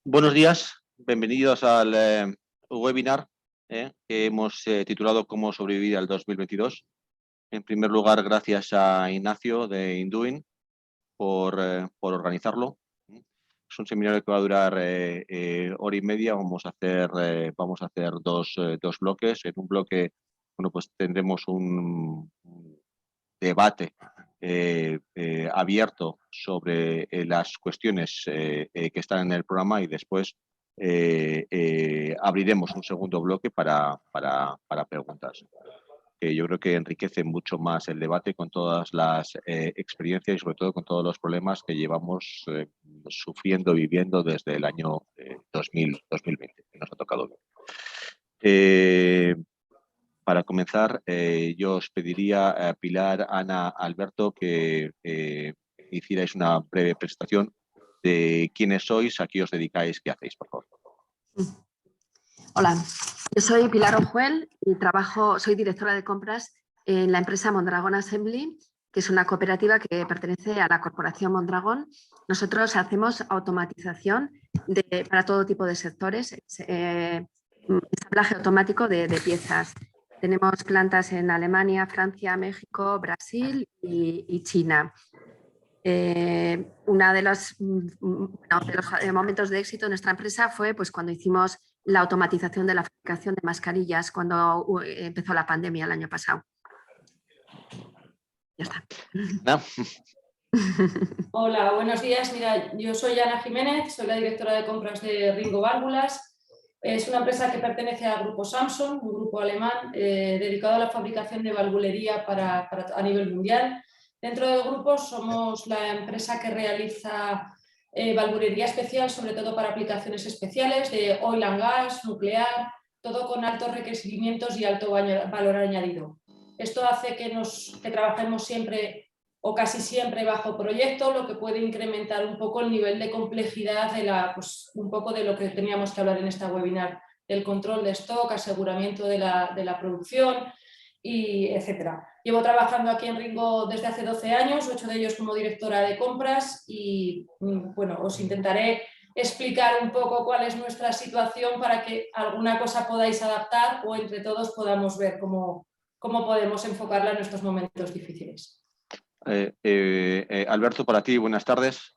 Buenos días, bienvenidos al webinar que hemos titulado Cómo sobrevivir al 2022. En primer lugar, gracias a Ignacio de Induin por organizarlo. Es un seminario que va a durar hora y media. Vamos a hacer dos bloques. En un bloque, bueno, pues tendremos un debate abierto sobre las cuestiones que están en el programa y después abriremos un segundo bloque para preguntas, que yo creo que enriquece mucho más el debate con todas las experiencias y sobre todo con todos los problemas que llevamos sufriendo, viviendo desde el año 2020, que nos ha tocado ver. Para comenzar, yo os pediría a Pilar, Ana, Alberto, que hicierais una breve presentación de quiénes sois, a qué os dedicáis, qué hacéis, por favor. Hola, yo soy Pilar Ojuel y soy directora de compras en la empresa Mondragón Assembly, que es una cooperativa que pertenece a la corporación Mondragón. Nosotros hacemos automatización para todo tipo de sectores, ensamblaje automático de piezas. Tenemos plantas en Alemania, Francia, México, Brasil y China. Uno de los momentos de éxito de nuestra empresa fue pues, cuando hicimos la automatización de la fabricación de mascarillas, cuando empezó la pandemia el año pasado. Ya está. ¿No? Hola, buenos días. Mira, yo soy Ana Jiménez, soy la directora de compras de Ringo Válvulas. Es una empresa que pertenece al grupo Samsung, un grupo alemán dedicado a la fabricación de valvulería a nivel mundial. Dentro del grupo somos la empresa que realiza valvulería especial, sobre todo para aplicaciones especiales de oil and gas, nuclear, todo con altos requerimientos y alto valor añadido. Esto hace que trabajemos siempre o casi siempre bajo proyecto, lo que puede incrementar un poco el nivel de complejidad un poco de lo que teníamos que hablar en esta webinar, del control de stock, aseguramiento de la producción, y etcétera. Llevo trabajando aquí en Ringo desde hace 12 años, 8 de ellos como directora de compras y bueno, os intentaré explicar un poco cuál es nuestra situación para que alguna cosa podáis adaptar o entre todos podamos ver cómo podemos enfocarla en estos momentos difíciles. Alberto, para ti, buenas tardes.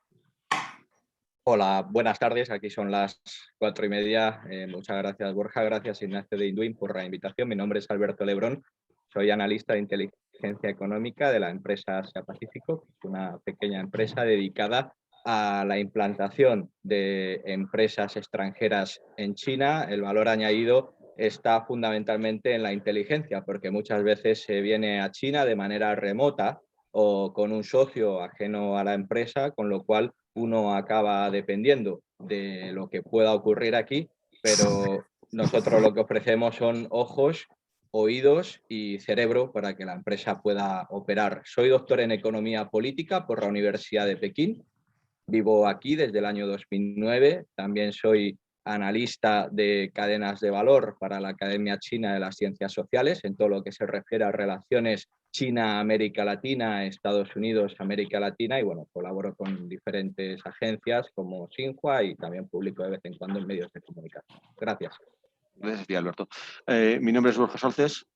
Hola, buenas tardes. Aquí son las 4:30. Muchas gracias, Borja. Gracias, Ignacio de Induin, por la invitación. Mi nombre es Alberto Lebrón. Soy analista de inteligencia económica de la empresa Asia Pacífico, una pequeña empresa dedicada a la implantación de empresas extranjeras en China. El valor añadido está fundamentalmente en la inteligencia, porque muchas veces se viene a China de manera remota o con un socio ajeno a la empresa, con lo cual uno acaba dependiendo de lo que pueda ocurrir aquí, pero nosotros lo que ofrecemos son ojos, oídos y cerebro para que la empresa pueda operar. Soy doctor en Economía Política por la Universidad de Pekín. Vivo aquí desde el año 2009. También soy analista de cadenas de valor para la Academia China de las Ciencias Sociales en todo lo que se refiere a relaciones China-América Latina, Estados Unidos-América Latina, y bueno, colaboro con diferentes agencias como Xinhua y también publico de vez en cuando en medios de comunicación. Gracias. Gracias, Alberto. Mi nombre es Borja Salces,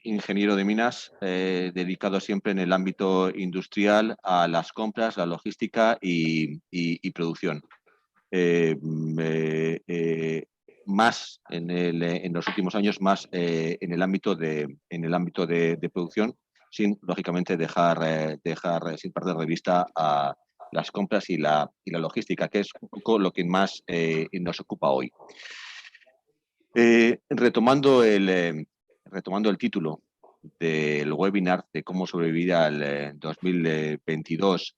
ingeniero de minas, dedicado siempre en el ámbito industrial a las compras, la logística y producción. Más en los últimos años, más en el ámbito de producción, sin lógicamente dejar sin perder de vista a las compras y la logística, que es un poco lo que más nos ocupa hoy. Retomando el título del webinar de cómo sobrevivir al 2022,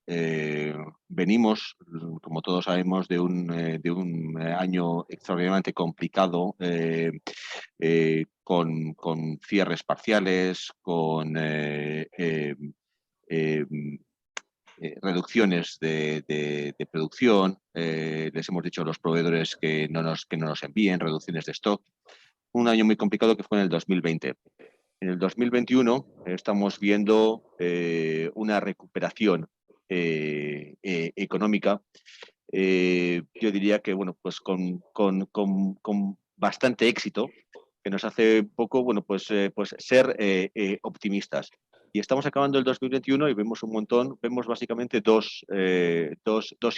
venimos, como todos sabemos, de un año extraordinariamente complicado, con cierres parciales, con reducciones de producción, les hemos dicho a los proveedores que no nos envíen, reducciones de stock. Un año muy complicado que fue en el 2020. En el 2021 estamos viendo una recuperación económica yo diría que bueno, pues con bastante éxito, que nos hace un poco bueno, pues ser optimistas. Y estamos acabando el 2021 y vemos un montón, vemos básicamente dos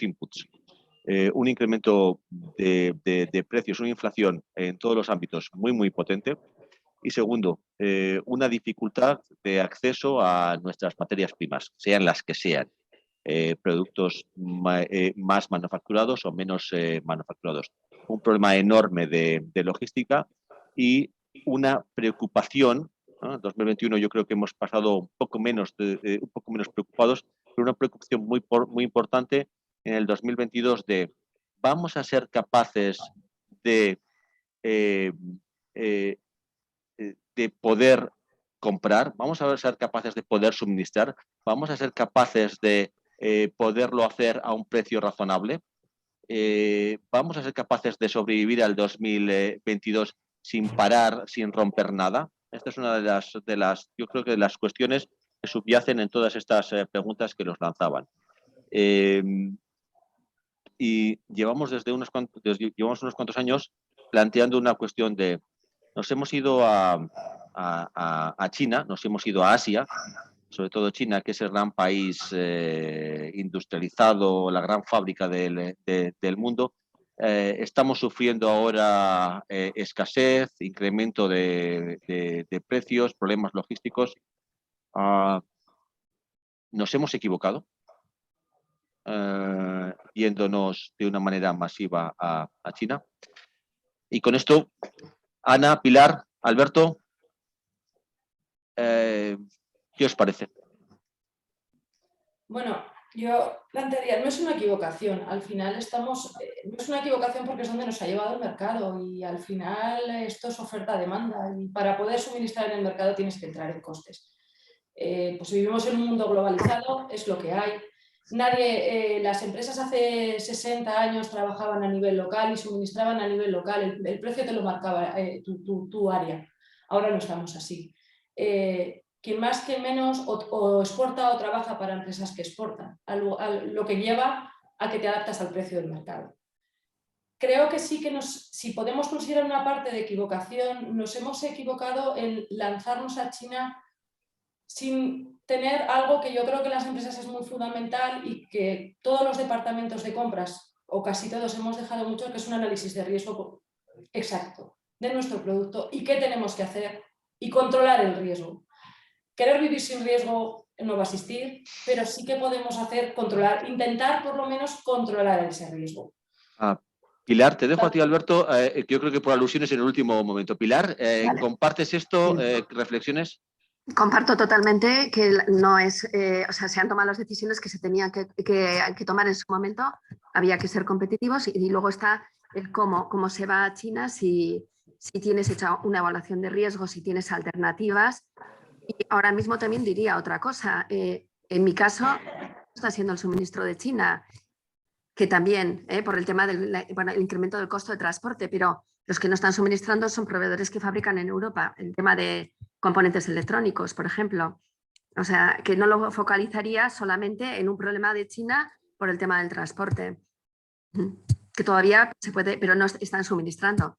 inputs. Un incremento de precios, una inflación en todos los ámbitos muy potente. Y segundo, una dificultad de acceso a nuestras materias primas, sean las que sean. Productos más manufacturados o menos manufacturados. Un problema enorme de logística y una preocupación, ¿no? En 2021 yo creo que hemos pasado un poco menos preocupados, pero una preocupación muy importante en el 2022 de ¿vamos a ser capaces de, eh, eh, de poder comprar? ¿Vamos a ser capaces de poder suministrar? ¿Vamos a ser capaces de poderlo hacer a un precio razonable? ¿Vamos a ser capaces de sobrevivir al 2022 sin parar, sin romper nada? Esta es una yo creo que de las cuestiones que subyacen en todas estas preguntas que nos lanzaban. Y llevamos unos cuantos años planteando una cuestión de, nos hemos ido a China, nos hemos ido a Asia, sobre todo China, que es el gran país industrializado, la gran fábrica del mundo. Estamos sufriendo ahora escasez, incremento de precios, problemas logísticos. Nos hemos equivocado yéndonos de una manera masiva a China. Y con esto, Ana, Pilar, Alberto, ¿qué os parece? Bueno, yo plantearía, no es una equivocación, al final no es una equivocación porque es donde nos ha llevado el mercado y al final esto es oferta-demanda y para poder suministrar en el mercado tienes que entrar en costes. Pues vivimos en un mundo globalizado, es lo que hay. Las empresas hace 60 años trabajaban a nivel local y suministraban a nivel local, el precio te lo marcaba tu área. Ahora no estamos así. Quien más, quien menos, o exporta o trabaja para empresas que exportan, lo que lleva a que te adaptas al precio del mercado. Creo que sí que si podemos considerar una parte de equivocación, nos hemos equivocado en lanzarnos a China sin tener algo que yo creo que en las empresas es muy fundamental y que todos los departamentos de compras, o casi todos, hemos dejado mucho, que es un análisis de riesgo exacto de nuestro producto y qué tenemos que hacer y controlar el riesgo. Querer vivir sin riesgo no va a existir, pero sí que podemos intentar por lo menos controlar ese riesgo. Pilar, te dejo a ti, Alberto, yo creo que por alusiones en el último momento. Pilar, vale. ¿Compartes esto? Sí. ¿Reflexiones? Comparto totalmente que no es, o sea, se han tomado las decisiones que se tenían que tomar en su momento, había que ser competitivos y luego está el cómo se va a China, si tienes hecha una evaluación de riesgos, si tienes alternativas. Y ahora mismo también diría otra cosa, en mi caso está siendo el suministro de China, que también por el tema del el incremento del costo de transporte, pero los que no están suministrando son proveedores que fabrican en Europa, el tema de componentes electrónicos, por ejemplo. O sea, que no lo focalizaría solamente en un problema de China por el tema del transporte, que todavía se puede, pero no están suministrando.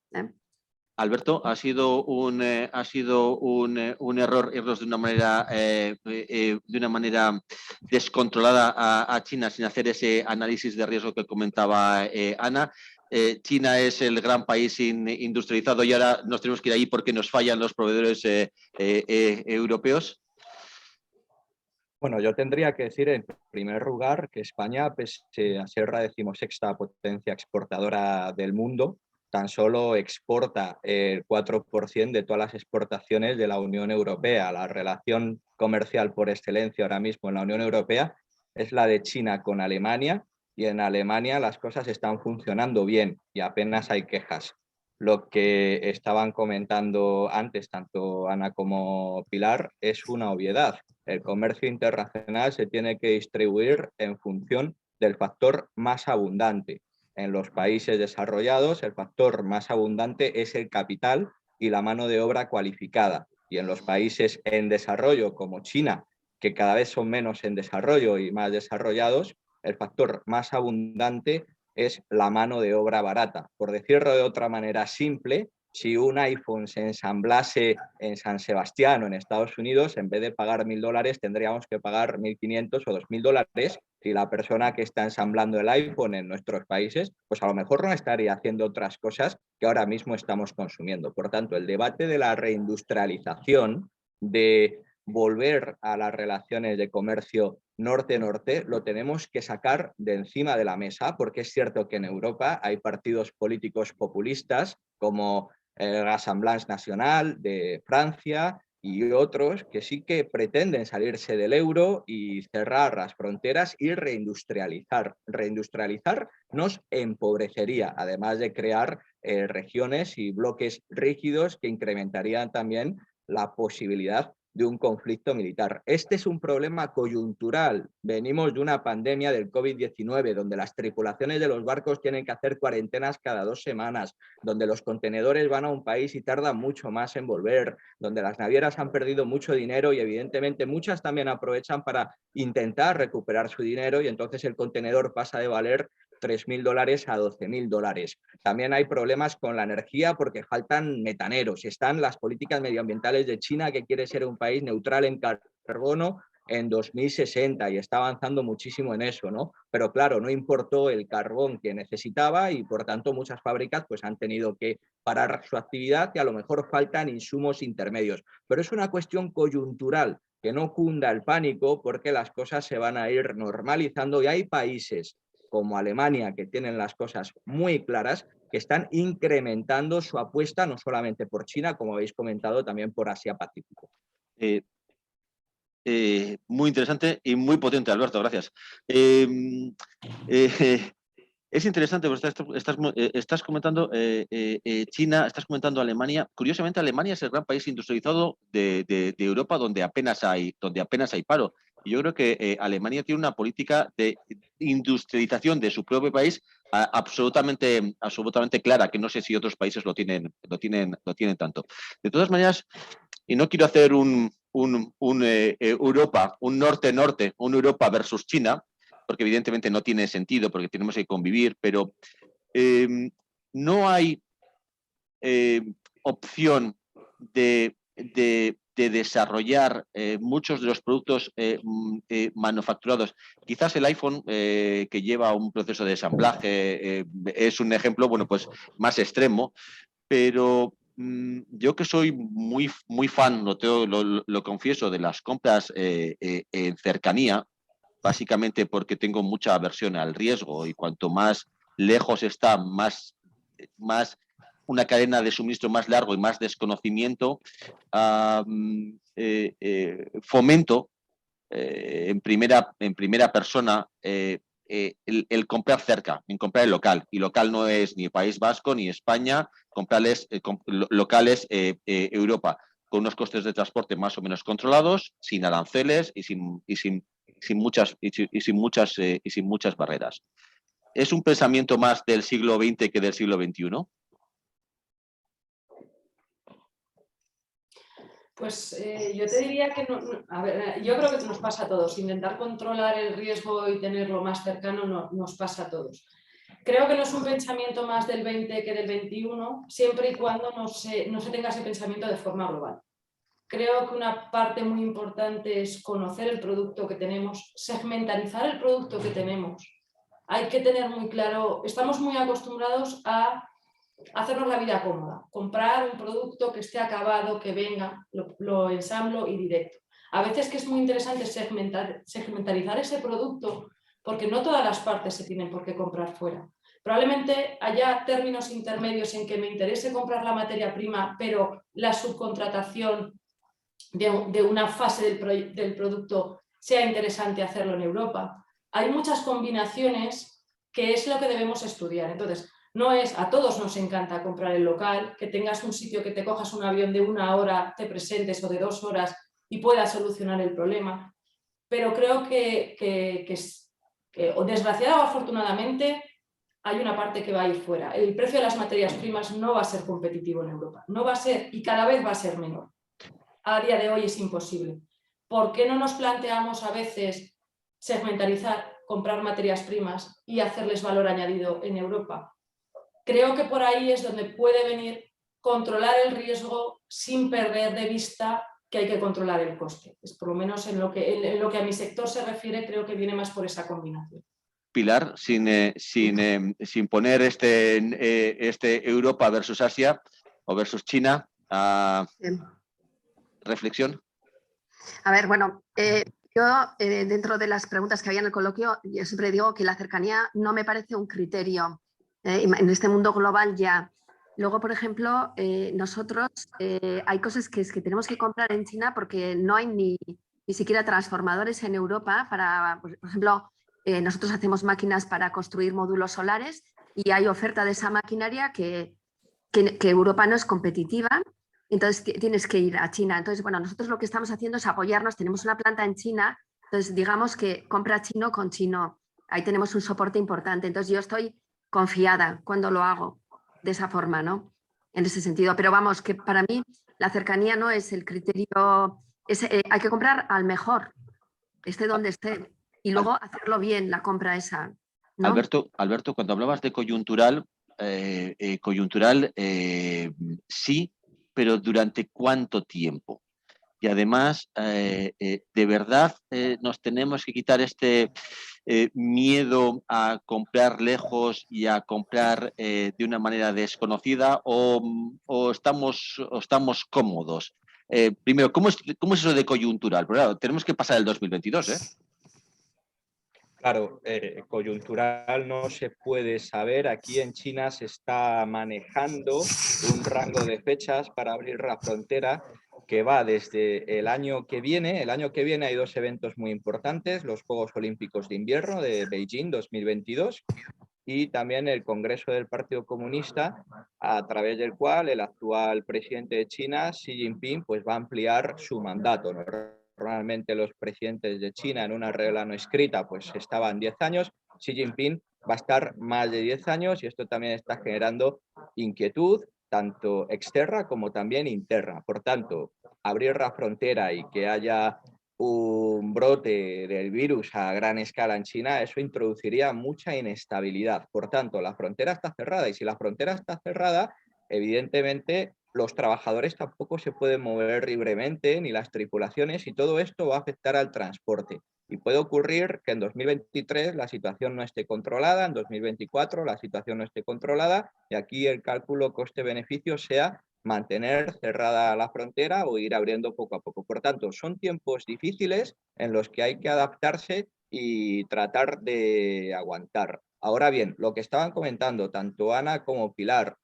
Alberto, ha sido un error irnos de una manera descontrolada a China sin hacer ese análisis de riesgo que comentaba Ana. China es el gran país industrializado y ahora nos tenemos que ir ahí porque nos fallan los proveedores europeos. Bueno, yo tendría que decir en primer lugar que España, pese a ser la 16ª potencia exportadora del mundo, tan solo exporta el 4% de todas las exportaciones de la Unión Europea. La relación comercial por excelencia ahora mismo en la Unión Europea es la de China con Alemania, y en Alemania las cosas están funcionando bien y apenas hay quejas. Lo que estaban comentando antes tanto Ana como Pilar es una obviedad. El comercio internacional se tiene que distribuir en función del factor más abundante. En los países desarrollados, el factor más abundante es el capital y la mano de obra cualificada. Y en los países en desarrollo, como China, que cada vez son menos en desarrollo y más desarrollados, el factor más abundante es la mano de obra barata. Por decirlo de otra manera simple, si un iPhone se ensamblase en San Sebastián o en Estados Unidos, en vez de pagar $1.000 tendríamos que pagar 1.500 o 2.000 dólares. Y la persona que está ensamblando el iPhone en nuestros países, pues a lo mejor no estaría haciendo otras cosas que ahora mismo estamos consumiendo. Por tanto, el debate de la reindustrialización, de volver a las relaciones de comercio norte-norte, lo tenemos que sacar de encima de la mesa, porque es cierto que en Europa hay partidos políticos populistas como el Rassemblement National de Francia y otros que sí que pretenden salirse del euro y cerrar las fronteras y reindustrializar. Reindustrializar nos empobrecería, además de crear regiones y bloques rígidos que incrementarían también la posibilidad de un conflicto militar. Este es un problema coyuntural. Venimos de una pandemia del COVID-19, donde las tripulaciones de los barcos tienen que hacer cuarentenas cada 2 semanas, donde los contenedores van a un país y tardan mucho más en volver, donde las navieras han perdido mucho dinero y evidentemente muchas también aprovechan para intentar recuperar su dinero y entonces el contenedor pasa de valer $3.000 a $12.000. También hay problemas con la energía porque faltan metaneros. Están las políticas medioambientales de China, que quiere ser un país neutral en carbono en 2060 y está avanzando muchísimo en eso, ¿no? Pero claro, no importó el carbón que necesitaba y por tanto muchas fábricas pues han tenido que parar su actividad y a lo mejor faltan insumos intermedios. Pero es una cuestión coyuntural, que no cunda el pánico porque las cosas se van a ir normalizando y hay países como Alemania, que tienen las cosas muy claras, que están incrementando su apuesta no solamente por China, como habéis comentado, también por Asia-Pacífico. Muy interesante y muy potente, Alberto, gracias. Es interesante, porque estás comentando China, estás comentando Alemania. Curiosamente, Alemania es el gran país industrializado de Europa donde apenas hay paro. Y yo creo que Alemania tiene una política de industrialización de su propio país absolutamente clara, que no sé si otros países lo tienen tanto. De todas maneras, y no quiero hacer un Europa, un norte-norte, un Europa versus China, porque evidentemente no tiene sentido, porque tenemos que convivir, pero no hay opción de desarrollar muchos de los productos manufacturados. Quizás el iPhone, que lleva un proceso de ensamblaje, es un ejemplo, bueno, pues más extremo, pero yo que soy muy fan, lo confieso, de las compras en cercanía, básicamente porque tengo mucha aversión al riesgo y cuanto más lejos está, más una cadena de suministro más largo y más desconocimiento, fomento en primera persona el comprar cerca, en comprar el local. Y local no es ni País Vasco ni España, comprarles locales Europa, con unos costes de transporte más o menos controlados, sin aranceles y sin muchas barreras. ¿Es un pensamiento más del siglo XX que del siglo XXI? Pues yo te diría que a ver, yo creo que nos pasa a todos. Intentar controlar el riesgo y tenerlo más cercano nos pasa a todos. Creo que no es un pensamiento más del 20 que del 21, siempre y cuando no se tenga ese pensamiento de forma global. Creo que una parte muy importante es conocer el producto que tenemos, segmentarizar el producto que tenemos. Hay que tener muy claro, estamos muy acostumbrados a hacernos la vida cómoda, comprar un producto que esté acabado, que venga, lo ensamblo y directo. A veces que es muy interesante segmentarizar ese producto, porque no todas las partes se tienen por qué comprar fuera. Probablemente haya términos intermedios en que me interese comprar la materia prima, pero la subcontratación de una fase del producto sea interesante hacerlo en Europa. Hay muchas combinaciones que es lo que debemos estudiar. Entonces, no es a todos nos encanta comprar el local, que tengas un sitio que te cojas un avión de 1 hora, te presentes, o de 2 horas y puedas solucionar el problema. Pero creo que desgraciadamente o afortunadamente, hay una parte que va a ir fuera. El precio de las materias primas no va a ser competitivo en Europa. No va a ser, y cada vez va a ser menor. A día de hoy es imposible. ¿Por qué no nos planteamos a veces segmentarizar? comprar materias primas y hacerles valor añadido en Europa. Creo que por ahí es donde puede venir controlar el riesgo sin perder de vista que hay que controlar el coste. Es por lo menos en lo que a mi sector se refiere, creo que viene más por esa combinación. Pilar, sin poner este Europa versus Asia o versus China, reflexión. A ver, bueno, yo dentro de las preguntas que había en el coloquio, yo siempre digo que la cercanía no me parece un criterio en este mundo global ya. Luego, por ejemplo, nosotros hay cosas que tenemos que comprar en China porque no hay ni siquiera transformadores en Europa para, por ejemplo, nosotros hacemos máquinas para construir módulos solares y hay oferta de esa maquinaria que Europa no es competitiva. Entonces tienes que ir a China. Entonces, bueno, nosotros lo que estamos haciendo es apoyarnos. Tenemos una planta en China, entonces digamos que compra chino con chino. Ahí tenemos un soporte importante. Entonces yo estoy confiada cuando lo hago de esa forma, ¿no? En ese sentido. Pero vamos, que para mí la cercanía no es el criterio. Hay que comprar al mejor, esté donde esté, y luego hacerlo bien, la compra esa, ¿no? Alberto, cuando hablabas de coyuntural, sí, pero ¿durante cuánto tiempo? Y además, de verdad nos tenemos que quitar este miedo a comprar lejos y a comprar de una manera desconocida o estamos cómodos. Primero, ¿cómo es eso de coyuntural? Pero claro, tenemos que pasar el 2022, ¿eh? Claro, coyuntural no se puede saber. Aquí en China se está manejando un rango de fechas para abrir la frontera que va desde el año que viene. El año que viene hay dos eventos muy importantes, los Juegos Olímpicos de Invierno de Beijing 2022 y también el Congreso del Partido Comunista, a través del cual el actual presidente de China, Xi Jinping, pues va a ampliar su mandato, ¿no? Normalmente los presidentes de China en una regla no escrita pues estaban 10 años, Xi Jinping va a estar más de 10 años y esto también está generando inquietud, tanto externa como también interna. Por tanto, abrir la frontera y que haya un brote del virus a gran escala en China, eso introduciría mucha inestabilidad. Por tanto, la frontera está cerrada y si la frontera está cerrada, evidentemente los trabajadores tampoco se pueden mover libremente, ni las tripulaciones, y todo esto va a afectar al transporte. Y puede ocurrir que en 2023 la situación no esté controlada, en 2024 la situación no esté controlada, y aquí el cálculo coste-beneficio sea mantener cerrada la frontera o ir abriendo poco a poco. Por tanto, son tiempos difíciles en los que hay que adaptarse y tratar de aguantar. Ahora bien, lo que estaban comentando tanto Ana como Pilar,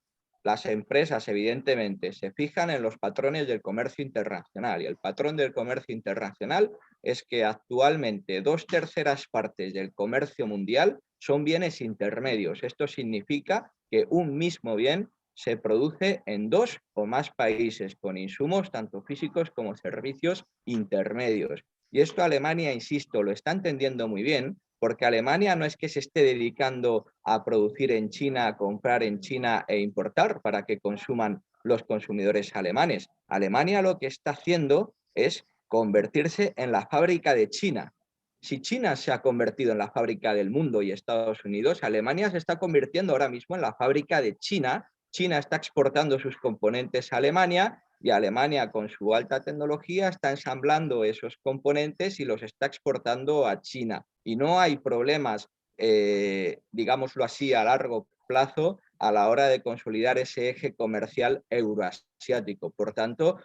las empresas evidentemente se fijan en los patrones del comercio internacional y el patrón del comercio internacional es que actualmente 2/3 partes del comercio mundial son bienes intermedios. Esto significa que un mismo bien se produce en 2 o más países con insumos tanto físicos como servicios intermedios. Y esto Alemania, insisto, lo está entendiendo muy bien porque Alemania no es que se esté dedicando a producir en China, a comprar en China e importar para que consuman los consumidores alemanes. Alemania lo que está haciendo es convertirse en la fábrica de China. Si China se ha convertido en la fábrica del mundo y Estados Unidos, Alemania se está convirtiendo ahora mismo en la fábrica de China. China está exportando sus componentes a Alemania y Alemania con su alta tecnología está ensamblando esos componentes y los está exportando a China. Y no hay problemas, digámoslo así, a largo plazo a la hora de consolidar ese eje comercial euroasiático. Por tanto,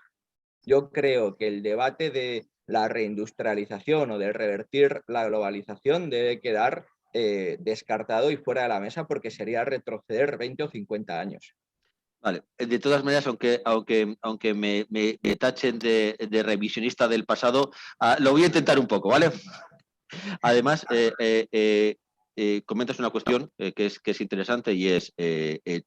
yo creo que el debate de la reindustrialización o de revertir la globalización debe quedar descartado y fuera de la mesa porque sería retroceder 20 o 50 años. Vale, de todas maneras, aunque me tachen de revisionista del pasado, lo voy a intentar un poco, ¿vale? Además, comentas una cuestión que es interesante y es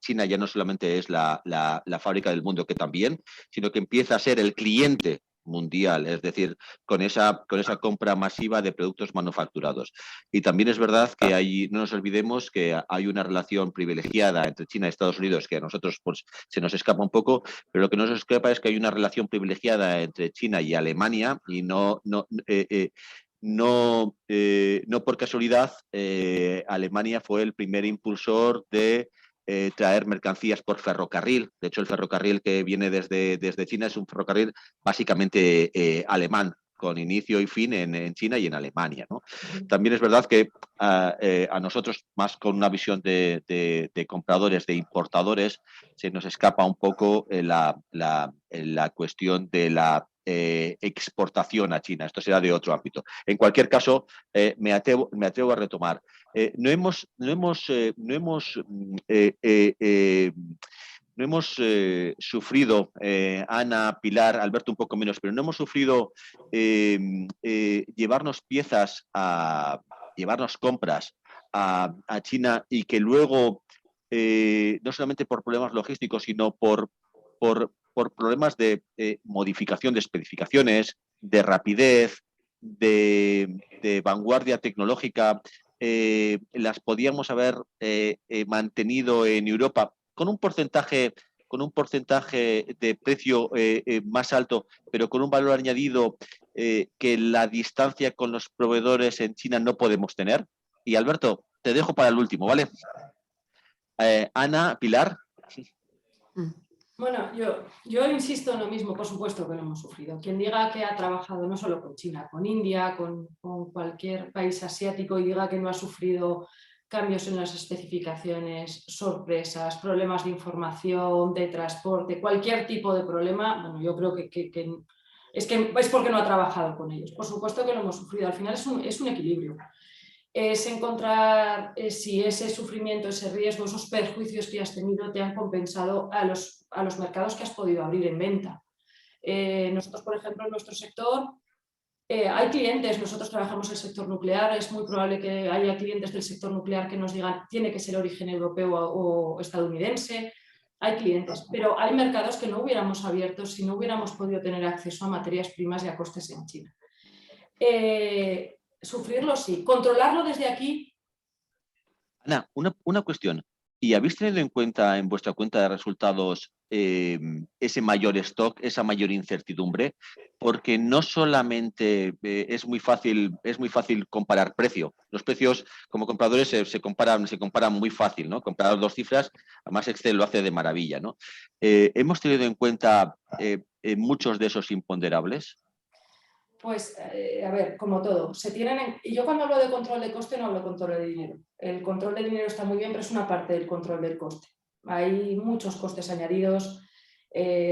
China ya no solamente es la fábrica del mundo, que también, sino que empieza a ser el cliente mundial, es decir, con esa compra masiva de productos manufacturados. Y también es verdad que no nos olvidemos que hay una relación privilegiada entre China y Estados Unidos que a nosotros pues, se nos escapa un poco, pero lo que no nos escapa es que hay una relación privilegiada entre China y Alemania y no por casualidad, Alemania fue el primer impulsor de traer mercancías por ferrocarril. De hecho, el ferrocarril que viene desde China es un ferrocarril básicamente alemán, con inicio y fin en China y en Alemania, ¿no? También es verdad que a nosotros, más con una visión de compradores, de importadores, se nos escapa un poco la cuestión de la exportación a China. Esto será de otro ámbito. En cualquier caso, me atrevo a retomar. No hemos sufrido, Ana, Pilar, Alberto un poco menos, pero no hemos sufrido llevarnos compras a China y que luego, no solamente por problemas logísticos, sino por problemas de modificación de especificaciones, de rapidez, de vanguardia tecnológica, las podíamos haber mantenido en Europa con un porcentaje de precio más alto, pero con un valor añadido que la distancia con los proveedores en China no podemos tener. Y Alberto, te dejo para el último, ¿vale? Ana, Pilar. Bueno, yo insisto en lo mismo, por supuesto que lo hemos sufrido. Quien diga que ha trabajado no solo con China, con India, con cualquier país asiático y diga que no ha sufrido cambios en las especificaciones, sorpresas, problemas de información, de transporte, cualquier tipo de problema, bueno, yo creo que es porque no ha trabajado con ellos. Por supuesto que lo hemos sufrido. Al final es un equilibrio. Es encontrar si ese sufrimiento, ese riesgo, esos perjuicios que has tenido te han compensado a los mercados que has podido abrir en venta. Nosotros, por ejemplo, en nuestro sector hay clientes, nosotros trabajamos en el sector nuclear, es muy probable que haya clientes del sector nuclear que nos digan tiene que ser origen europeo o estadounidense. Hay clientes, pero hay mercados que no hubiéramos abierto si no hubiéramos podido tener acceso a materias primas y a costes en China. Sufrirlo sí, controlarlo desde aquí. Ana, una cuestión. ¿Y habéis tenido en cuenta en vuestra cuenta de resultados ese mayor stock, esa mayor incertidumbre? Porque no solamente es muy fácil comparar precio. Los precios como compradores se comparan muy fácil, ¿no? Comparar dos cifras, además Excel lo hace de maravilla, ¿no? ¿Hemos tenido en cuenta muchos de esos imponderables? Pues, a ver, como todo, y yo cuando hablo de control de coste no hablo de control de dinero. El control de dinero está muy bien, pero es una parte del control del coste. Hay muchos costes añadidos.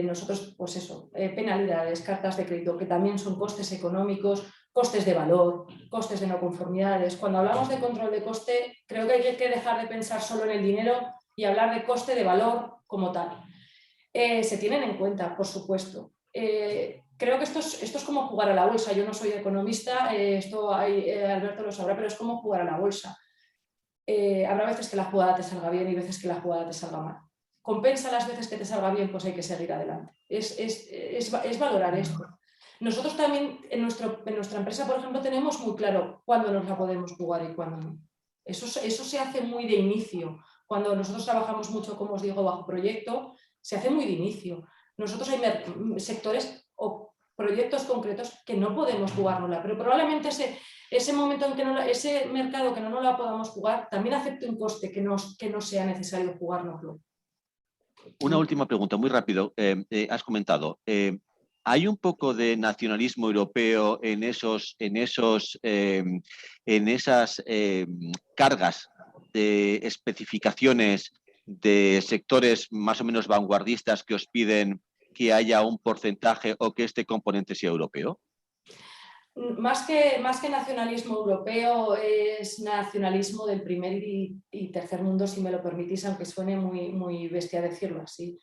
Nosotros, pues eso, penalidades, cartas de crédito, que también son costes económicos, costes de valor, costes de no conformidades. Cuando hablamos de control de coste, creo que hay que dejar de pensar solo en el dinero y hablar de coste de valor como tal. Se tienen en cuenta, por supuesto. Creo que esto es como jugar a la bolsa. Yo no soy economista, Alberto lo sabrá, pero es como jugar a la bolsa. Habrá veces que la jugada te salga bien y veces que la jugada te salga mal. Compensa las veces que te salga bien, pues hay que seguir adelante. Es valorar esto. Nosotros también en nuestra empresa, por ejemplo, tenemos muy claro cuándo nos la podemos jugar y cuándo no. Eso se hace muy de inicio. Cuando nosotros trabajamos mucho, como os digo, bajo proyecto, se hace muy de inicio. Nosotros hay sectores o proyectos concretos que no podemos jugárnosla, pero probablemente ese momento en que ese mercado que no nos la podamos jugar también acepte un coste que no sea necesario jugárnoslo. Una última pregunta, muy rápido. Has comentado, ¿hay un poco de nacionalismo europeo en esas cargas de especificaciones de sectores más o menos vanguardistas que os piden que haya un porcentaje o que este componente sea europeo? Más que nacionalismo europeo, es nacionalismo del primer y tercer mundo, si me lo permitís, aunque suene muy, muy bestia decirlo así.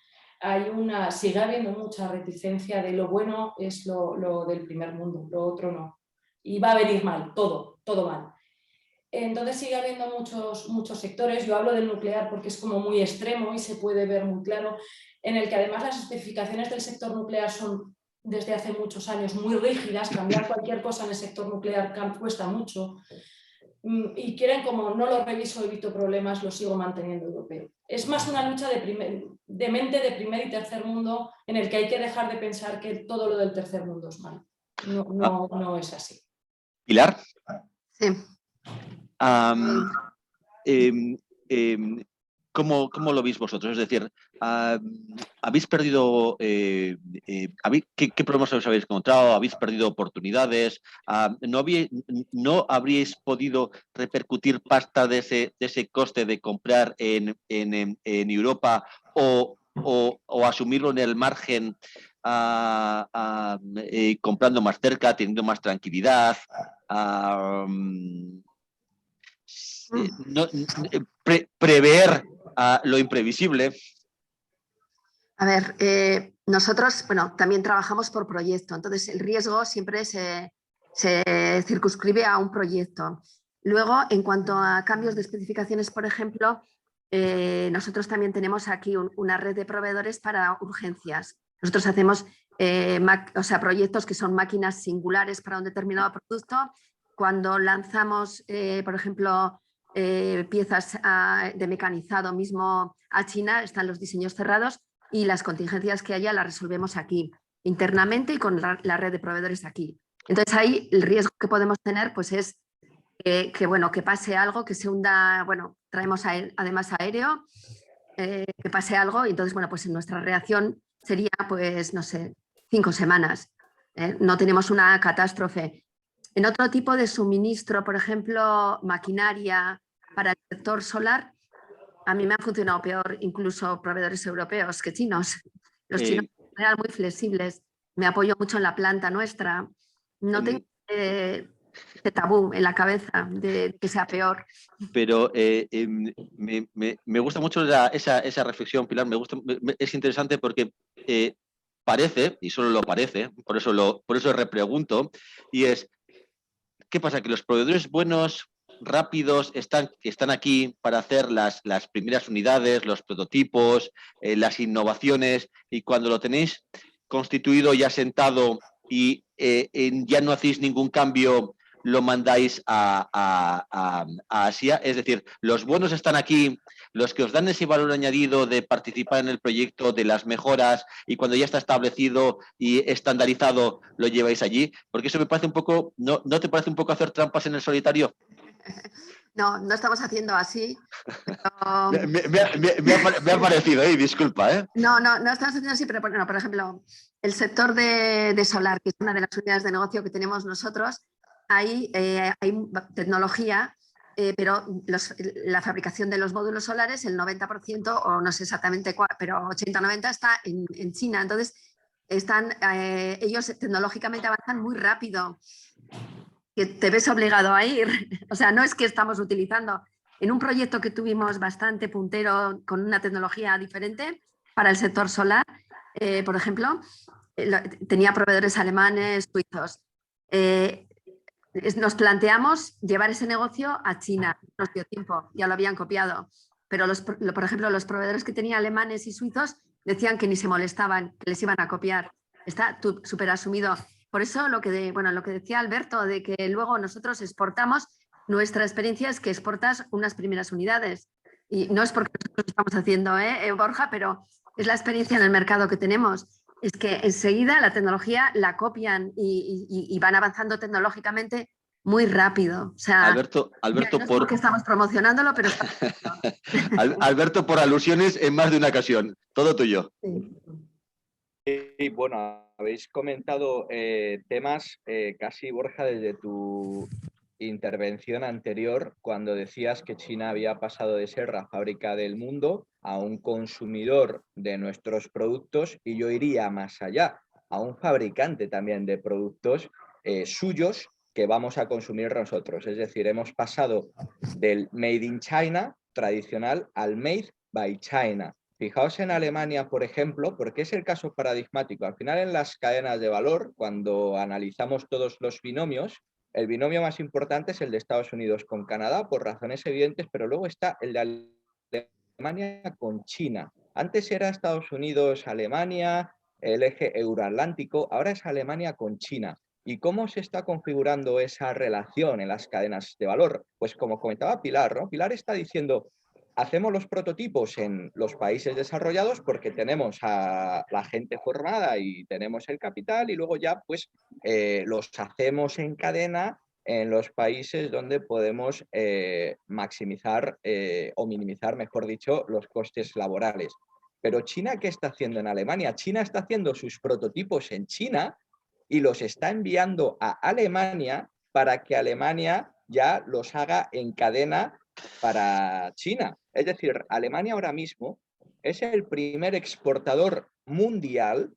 Sigue habiendo mucha reticencia de lo bueno es lo del primer mundo, lo otro no. Y va a venir mal, todo mal. Entonces sigue habiendo muchos sectores, yo hablo del nuclear porque es como muy extremo y se puede ver muy claro, en el que además las especificaciones del sector nuclear son desde hace muchos años muy rígidas, cambiar cualquier cosa en el sector nuclear cuesta mucho y quieren como no lo reviso, evito problemas, lo sigo manteniendo europeo. Es más una lucha de mente de primer y tercer mundo en el que hay que dejar de pensar que todo lo del tercer mundo es malo. No es así. Pilar. Sí. ¿Cómo lo veis vosotros? Es decir, ¿habéis perdido, ¿qué problemas os habéis encontrado? ¿Habéis perdido oportunidades? ¿No habríais podido repercutir pasta de ese coste de comprar en Europa o asumirlo en el margen comprando más cerca, teniendo más tranquilidad? Prever lo imprevisible. A ver, nosotros, bueno, también trabajamos por proyecto, entonces el riesgo siempre se circunscribe a un proyecto. Luego, en cuanto a cambios de especificaciones, por ejemplo, nosotros también tenemos aquí una red de proveedores para urgencias. Nosotros hacemos proyectos que son máquinas singulares para un determinado producto. Cuando lanzamos, por ejemplo, piezas de mecanizado mismo a China, están los diseños cerrados y las contingencias que haya las resolvemos aquí, internamente y con la red de proveedores aquí. Entonces ahí el riesgo que podemos tener pues es que pase algo, que se hunda, bueno, traemos además aéreo, que pase algo y entonces, bueno, pues nuestra reacción sería, pues, no sé, 5 semanas. No tenemos una catástrofe. En otro tipo de suministro, por ejemplo, maquinaria para el sector solar, a mí me han funcionado peor incluso proveedores europeos que chinos. Los chinos eran muy flexibles. Me apoyo mucho en la planta nuestra. No tengo este tabú en la cabeza de que sea peor. Pero me gusta mucho esa reflexión, Pilar. Es interesante porque parece, y solo lo parece, por eso repregunto, y es, ¿qué pasa? Que los proveedores buenos, rápidos, están aquí para hacer las primeras unidades, los prototipos, las innovaciones, y cuando lo tenéis constituido y asentado y ya no hacéis ningún cambio, lo mandáis a Asia. Es decir, los buenos están aquí, los que os dan ese valor añadido de participar en el proyecto, de las mejoras, y cuando ya está establecido y estandarizado, lo lleváis allí. Porque eso me parece un poco, ¿no te parece un poco hacer trampas en el solitario? No, no estamos haciendo así. Pero... me ha parecido, disculpa. No estamos haciendo así, pero bueno, por ejemplo, el sector de solar, que es una de las unidades de negocio que tenemos nosotros, hay tecnología, pero la fabricación de los módulos solares, el 90%, o no sé exactamente cuál, pero 80-90% está en China. Entonces, ellos tecnológicamente avanzan muy rápido, que te ves obligado a ir. O sea, no es que estamos utilizando en un proyecto que tuvimos bastante puntero con una tecnología diferente para el sector solar, por ejemplo, tenía proveedores alemanes, suizos. Nos planteamos llevar ese negocio a China, nos dio tiempo, ya lo habían copiado, pero por ejemplo los proveedores que tenía alemanes y suizos decían que ni se molestaban, que les iban a copiar. Está súper asumido. Por eso lo que decía Alberto, de que luego nosotros exportamos, nuestra experiencia es que exportas unas primeras unidades. Y no es porque nosotros lo estamos haciendo, Borja, pero es la experiencia en el mercado que tenemos. Es que enseguida la tecnología la copian y van avanzando tecnológicamente muy rápido. O sea, Alberto, no es porque estamos promocionándolo, pero Alberto, por alusiones en más de una ocasión. Todo tuyo. Sí, bueno, habéis comentado temas casi, Borja, desde tu intervención anterior, cuando decías que China había pasado de ser la fábrica del mundo a un consumidor de nuestros productos, y yo iría más allá, a un fabricante también de productos suyos que vamos a consumir nosotros. Es decir, hemos pasado del Made in China tradicional al Made by China. Fijaos en Alemania, por ejemplo, porque es el caso paradigmático. Al final, en las cadenas de valor, cuando analizamos todos los binomios, el binomio más importante es el de Estados Unidos con Canadá, por razones evidentes, pero luego está el de Alemania con China. Antes era Estados Unidos, Alemania, el eje euroatlántico, ahora es Alemania con China. ¿Y cómo se está configurando esa relación en las cadenas de valor? Pues como comentaba Pilar, ¿no? Pilar está diciendo, hacemos los prototipos en los países desarrollados porque tenemos a la gente formada y tenemos el capital, y luego ya pues los hacemos en cadena en los países donde podemos maximizar o minimizar, mejor dicho, los costes laborales. Pero China, ¿qué está haciendo en Alemania? China está haciendo sus prototipos en China y los está enviando a Alemania para que Alemania ya los haga en cadena para China. Es decir, Alemania ahora mismo es el primer exportador mundial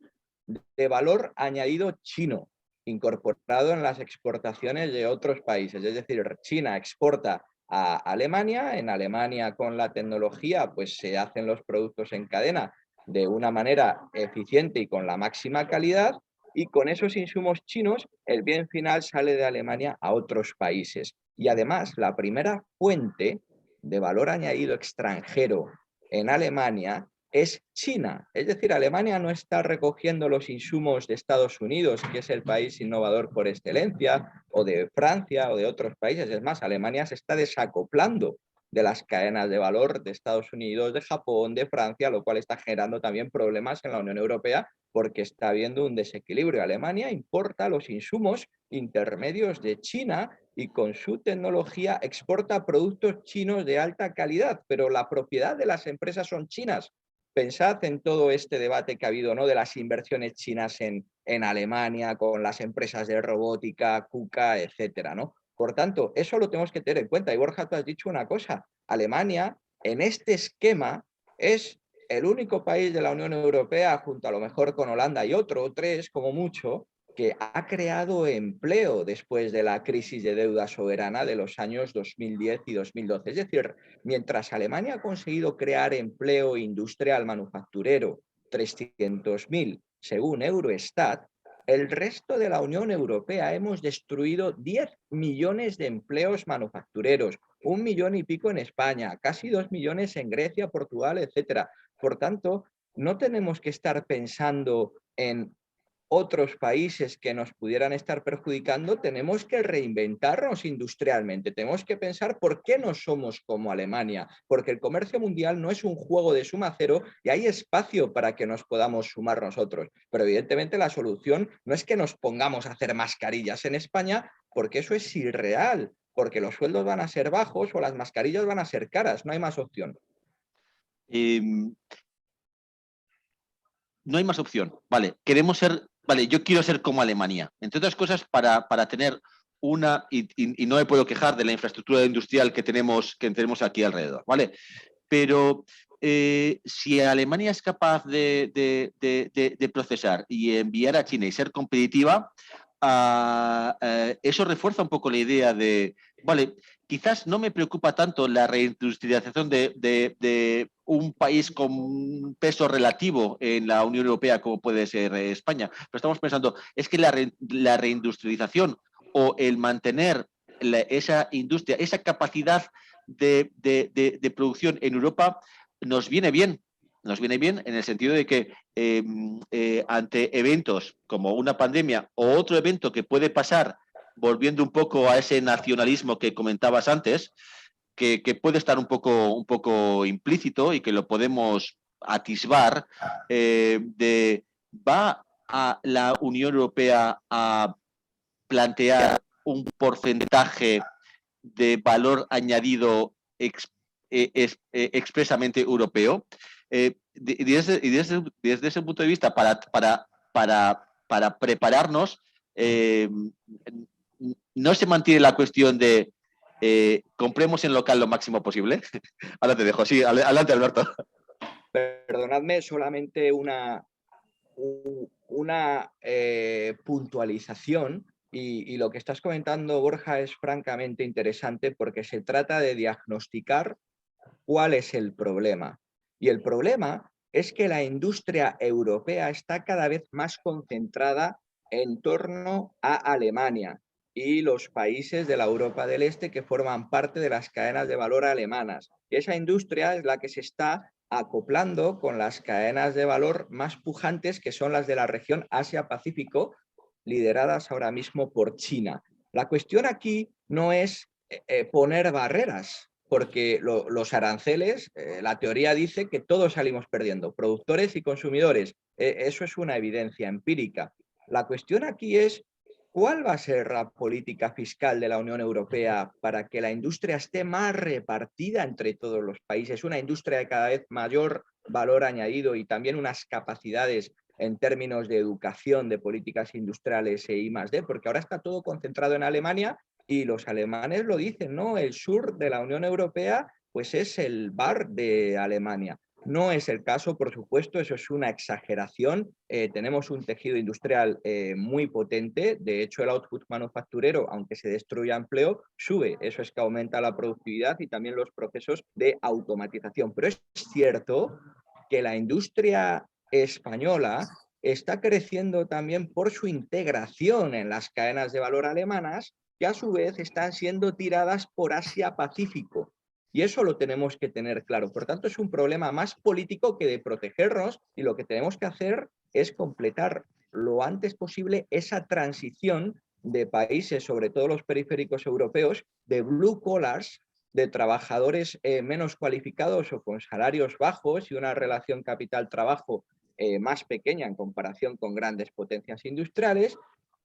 de valor añadido chino, incorporado en las exportaciones de otros países. Es decir, China exporta a Alemania, en Alemania con la tecnología pues se hacen los productos en cadena de una manera eficiente y con la máxima calidad, y con esos insumos chinos el bien final sale de Alemania a otros países. Y además la primera fuente de valor añadido extranjero en Alemania es China. Es decir, Alemania no está recogiendo los insumos de Estados Unidos, que es el país innovador por excelencia, o de Francia o de otros países. Es más, Alemania se está desacoplando de las cadenas de valor de Estados Unidos, de Japón, de Francia, lo cual está generando también problemas en la Unión Europea porque está habiendo un desequilibrio. Alemania importa los insumos intermedios de China y con su tecnología exporta productos chinos de alta calidad, pero la propiedad de las empresas son chinas. Pensad en todo este debate que ha habido, ¿no?, de las inversiones chinas en Alemania con las empresas de robótica, KUKA, etcétera, ¿no? Por tanto, eso lo tenemos que tener en cuenta. Y Borja, tú has dicho una cosa. Alemania, en este esquema, es el único país de la Unión Europea, junto a lo mejor con Holanda y otro, tres como mucho, que ha creado empleo después de la crisis de deuda soberana de los años 2010 y 2012. Es decir, mientras Alemania ha conseguido crear empleo industrial manufacturero 300.000 según Eurostat, el resto de la Unión Europea hemos destruido 10 millones de empleos manufactureros, 1 millón y pico en España, casi 2 millones en Grecia, Portugal, etcétera. Por tanto, no tenemos que estar pensando en otros países que nos pudieran estar perjudicando, tenemos que reinventarnos industrialmente, tenemos que pensar por qué no somos como Alemania, porque el comercio mundial no es un juego de suma cero y hay espacio para que nos podamos sumar nosotros. Pero evidentemente la solución no es que nos pongamos a hacer mascarillas en España, porque eso es irreal, porque los sueldos van a ser bajos o las mascarillas van a ser caras, no hay más opción. No hay más opción. Vale, queremos ser, vale, yo quiero ser como Alemania. Entre otras cosas, para tener una, y no me puedo quejar de la infraestructura industrial que tenemos aquí alrededor, ¿vale? Pero si Alemania es capaz de procesar y enviar a China y ser competitiva, eso refuerza un poco la idea de, vale, quizás no me preocupa tanto la reindustrialización de un país con un peso relativo en la Unión Europea como puede ser España, pero estamos pensando, es que la reindustrialización o el mantener esa industria, esa capacidad de producción en Europa nos viene bien. Nos viene bien en el sentido de que ante eventos como una pandemia o otro evento que puede pasar, volviendo un poco a ese nacionalismo que comentabas antes, que puede estar un poco implícito y que lo podemos atisbar, ¿va a la Unión Europea a plantear un porcentaje de valor añadido expresamente europeo? Desde ese punto de vista, para prepararnos, no se mantiene la cuestión de compremos en local lo máximo posible. Ahora te dejo, sí, adelante, Alberto. Perdonadme, solamente una puntualización. Y lo que estás comentando, Borja, es francamente interesante porque se trata de diagnosticar cuál es el problema. Y el problema es que la industria europea está cada vez más concentrada en torno a Alemania y los países de la Europa del Este que forman parte de las cadenas de valor alemanas. Y esa industria es la que se está acoplando con las cadenas de valor más pujantes, que son las de la región Asia-Pacífico, lideradas ahora mismo por China. La cuestión aquí no es poner barreras, porque los aranceles, la teoría dice que todos salimos perdiendo, productores y consumidores. Eso es una evidencia empírica. La cuestión aquí es ¿Cuál va a ser la política fiscal de la Unión Europea para que la industria esté más repartida entre todos los países? Una industria de cada vez mayor valor añadido y también unas capacidades en términos de educación, de políticas industriales e I+D, porque ahora está todo concentrado en Alemania y los alemanes lo dicen, ¿no? El sur de la Unión Europea pues es el bar de Alemania. No es el caso, por supuesto, eso es una exageración. Tenemos un tejido industrial muy potente. De hecho, el output manufacturero, aunque se destruya empleo, sube. Eso es que aumenta la productividad y también los procesos de automatización. Pero es cierto que la industria española está creciendo también por su integración en las cadenas de valor alemanas, que a su vez están siendo tiradas por Asia-Pacífico. Y eso lo tenemos que tener claro. Por tanto, es un problema más político que de protegernos y lo que tenemos que hacer es completar lo antes posible esa transición de países, sobre todo los periféricos europeos, de blue collars, de trabajadores menos cualificados o con salarios bajos y una relación capital-trabajo más pequeña en comparación con grandes potencias industriales,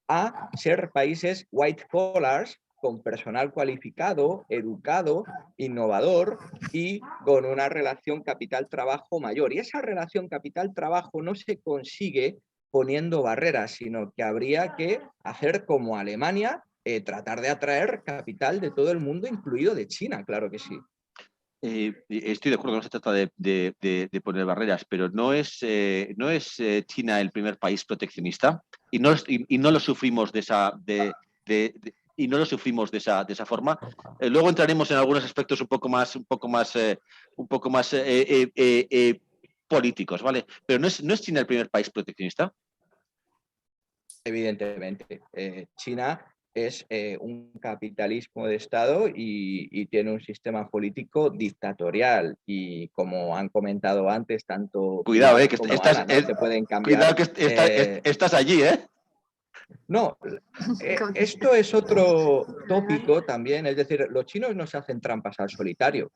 a ser países white collars, con personal cualificado, educado, innovador y con una relación capital-trabajo mayor. Y esa relación capital-trabajo no se consigue poniendo barreras, sino que habría que hacer como Alemania, tratar de atraer capital de todo el mundo, incluido de China, claro que sí. Estoy de acuerdo que no se trata de poner barreras, pero ¿no es China el primer país proteccionista? Y no lo sufrimos de esa forma. Luego entraremos en algunos aspectos un poco más políticos, ¿vale? Pero ¿no es China el primer país proteccionista? Evidentemente, China es un capitalismo de Estado y tiene un sistema político dictatorial y como han comentado antes, tanto cuidado, que como Ana, ¿no? Te pueden cambiar. Cuidado que estás allí, ¿eh? No, esto es otro tópico también, es decir, los chinos no se hacen trampas al solitario.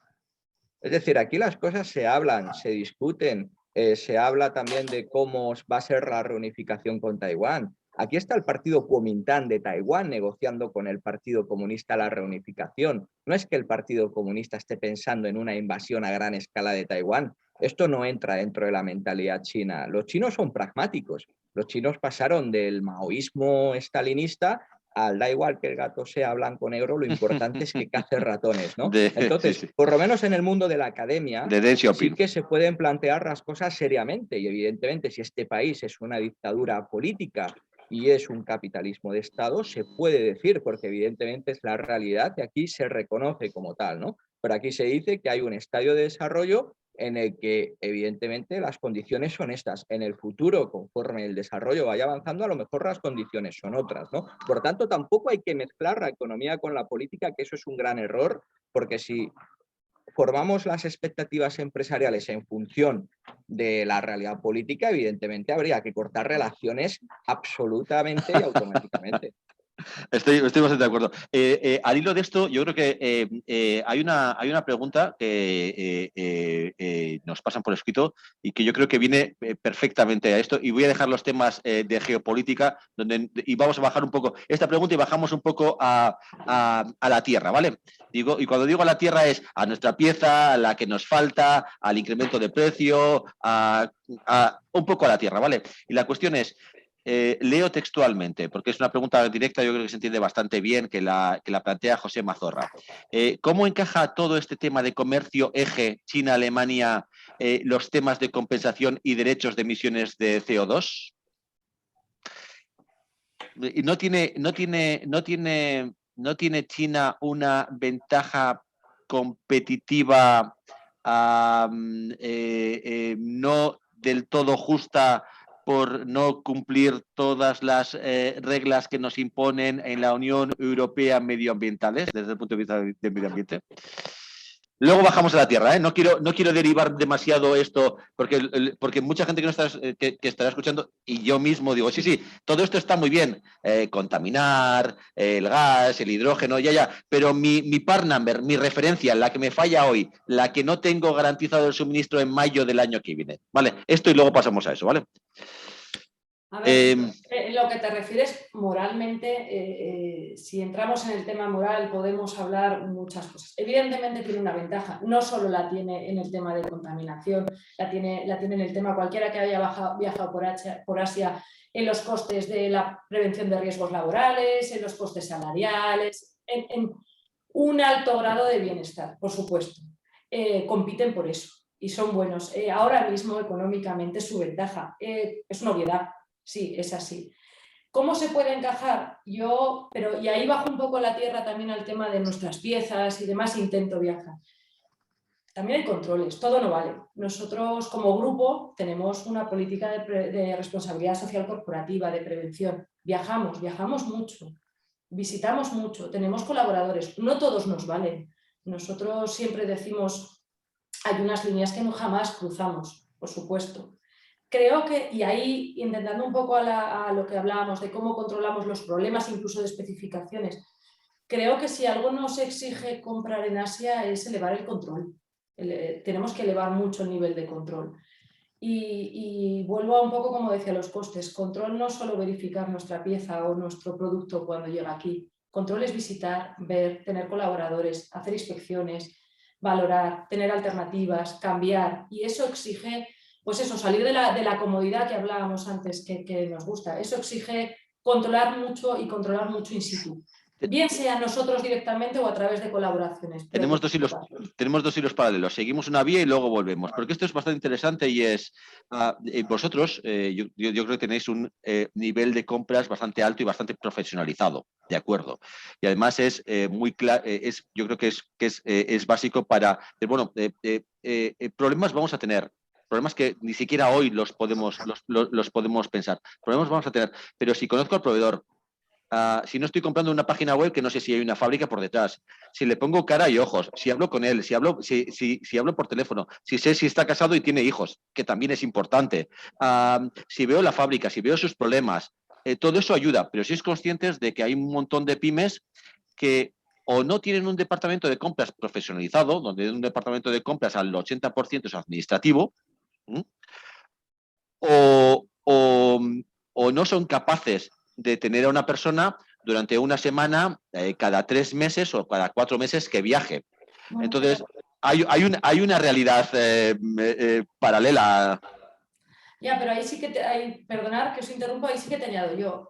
Es decir, aquí las cosas se hablan, se discuten, se habla también de cómo va a ser la reunificación con Taiwán. Aquí está el partido Kuomintang de Taiwán negociando con el Partido Comunista la reunificación. No es que el Partido Comunista esté pensando en una invasión a gran escala de Taiwán. Esto no entra dentro de la mentalidad china. Los chinos son pragmáticos. Los chinos pasaron del maoísmo estalinista al da igual que el gato sea blanco o negro, lo importante es que cace ratones, ¿no? Entonces, sí. Por lo menos en el mundo de la academia, sí que se pueden plantear las cosas seriamente y evidentemente si este país es una dictadura política y es un capitalismo de Estado, se puede decir, porque evidentemente es la realidad y aquí se reconoce como tal, ¿no? Pero aquí se dice que hay un estadio de desarrollo en el que evidentemente las condiciones son estas. En el futuro, conforme el desarrollo vaya avanzando, a lo mejor las condiciones son otras, ¿no? Por tanto, tampoco hay que mezclar la economía con la política, que eso es un gran error, porque si formamos las expectativas empresariales en función de la realidad política, evidentemente habría que cortar relaciones absolutamente y automáticamente. Estoy bastante de acuerdo. Al hilo de esto, yo creo que hay una pregunta que nos pasan por escrito y que yo creo que viene perfectamente a esto. Y voy a dejar los temas de geopolítica y vamos a bajar un poco esta pregunta y bajamos un poco a la tierra, ¿vale? Y cuando digo a la tierra es a nuestra pieza, a la que nos falta, al incremento de precio, un poco a la tierra, ¿vale? Y la cuestión es, leo textualmente, porque es una pregunta directa, yo creo que se entiende bastante bien, que la plantea José Mazorra. ¿Cómo encaja todo este tema de comercio eje China-Alemania, los temas de compensación y derechos de emisiones de CO2? ¿No tiene China una ventaja competitiva no del todo justa por no cumplir todas las reglas que nos imponen en la Unión Europea medioambientales, desde el punto de vista del medio ambiente? Luego bajamos a la tierra, ¿eh? No quiero derivar demasiado esto, porque mucha gente que estará escuchando, y yo mismo digo, sí, todo esto está muy bien, contaminar, el gas, el hidrógeno, ya, pero mi part number, mi referencia, la que me falla hoy, la que no tengo garantizado el suministro en mayo del año que viene, ¿vale? Esto y luego pasamos a eso, ¿vale? A ver, lo que te refieres moralmente, si entramos en el tema moral podemos hablar muchas cosas. Evidentemente tiene una ventaja, no solo la tiene en el tema de contaminación, la tiene en el tema cualquiera que haya viajado por Asia, en los costes de la prevención de riesgos laborales, en los costes salariales, en un alto grado de bienestar, por supuesto. Compiten por eso y son buenos. Ahora mismo económicamente es su ventaja, es una obviedad. Sí, es así. ¿Cómo se puede encajar? Y ahí bajo un poco la tierra también al tema de nuestras piezas y demás, intento viajar. También hay controles, todo no vale. Nosotros como grupo tenemos una política de responsabilidad social corporativa, de prevención. Viajamos mucho, visitamos mucho, tenemos colaboradores, no todos nos valen. Nosotros siempre decimos, hay unas líneas que no jamás cruzamos, por supuesto. Creo que, y ahí intentando un poco a lo que hablábamos de cómo controlamos los problemas, incluso de especificaciones, creo que si algo nos exige comprar en Asia es elevar el control. Tenemos que elevar mucho el nivel de control. Y vuelvo a un poco como decía los costes. Control no es solo verificar nuestra pieza o nuestro producto cuando llega aquí. Control es visitar, ver, tener colaboradores, hacer inspecciones, valorar, tener alternativas, cambiar. Y eso exige... Pues eso, salir de la comodidad que hablábamos antes, que nos gusta. Eso exige controlar mucho y controlar mucho in situ. Bien sea nosotros directamente o a través de colaboraciones. Tenemos dos hilos paralelos. Seguimos una vía y luego volvemos. Porque esto es bastante interesante y es... vosotros, yo creo que tenéis un nivel de compras bastante alto y bastante profesionalizado. De acuerdo. Y además es muy claro, yo creo que es básico para... bueno, problemas vamos a tener. Problemas que ni siquiera hoy los podemos pensar. Problemas vamos a tener. Pero si conozco al proveedor, si no estoy comprando una página web que no sé si hay una fábrica por detrás, si le pongo cara y ojos, si hablo con él, si hablo por teléfono, si sé si está casado y tiene hijos, que también es importante, si veo la fábrica, si veo sus problemas, todo eso ayuda. Pero si sois conscientes de que hay un montón de pymes que o no tienen un departamento de compras profesionalizado, donde un departamento de compras al 80% es administrativo, o no son capaces de tener a una persona durante una semana cada 3 meses o cada 4 meses que viaje. Entonces, hay una realidad paralela. Ya, pero ahí sí que, perdonad que os interrumpo, ahí sí que te añado yo.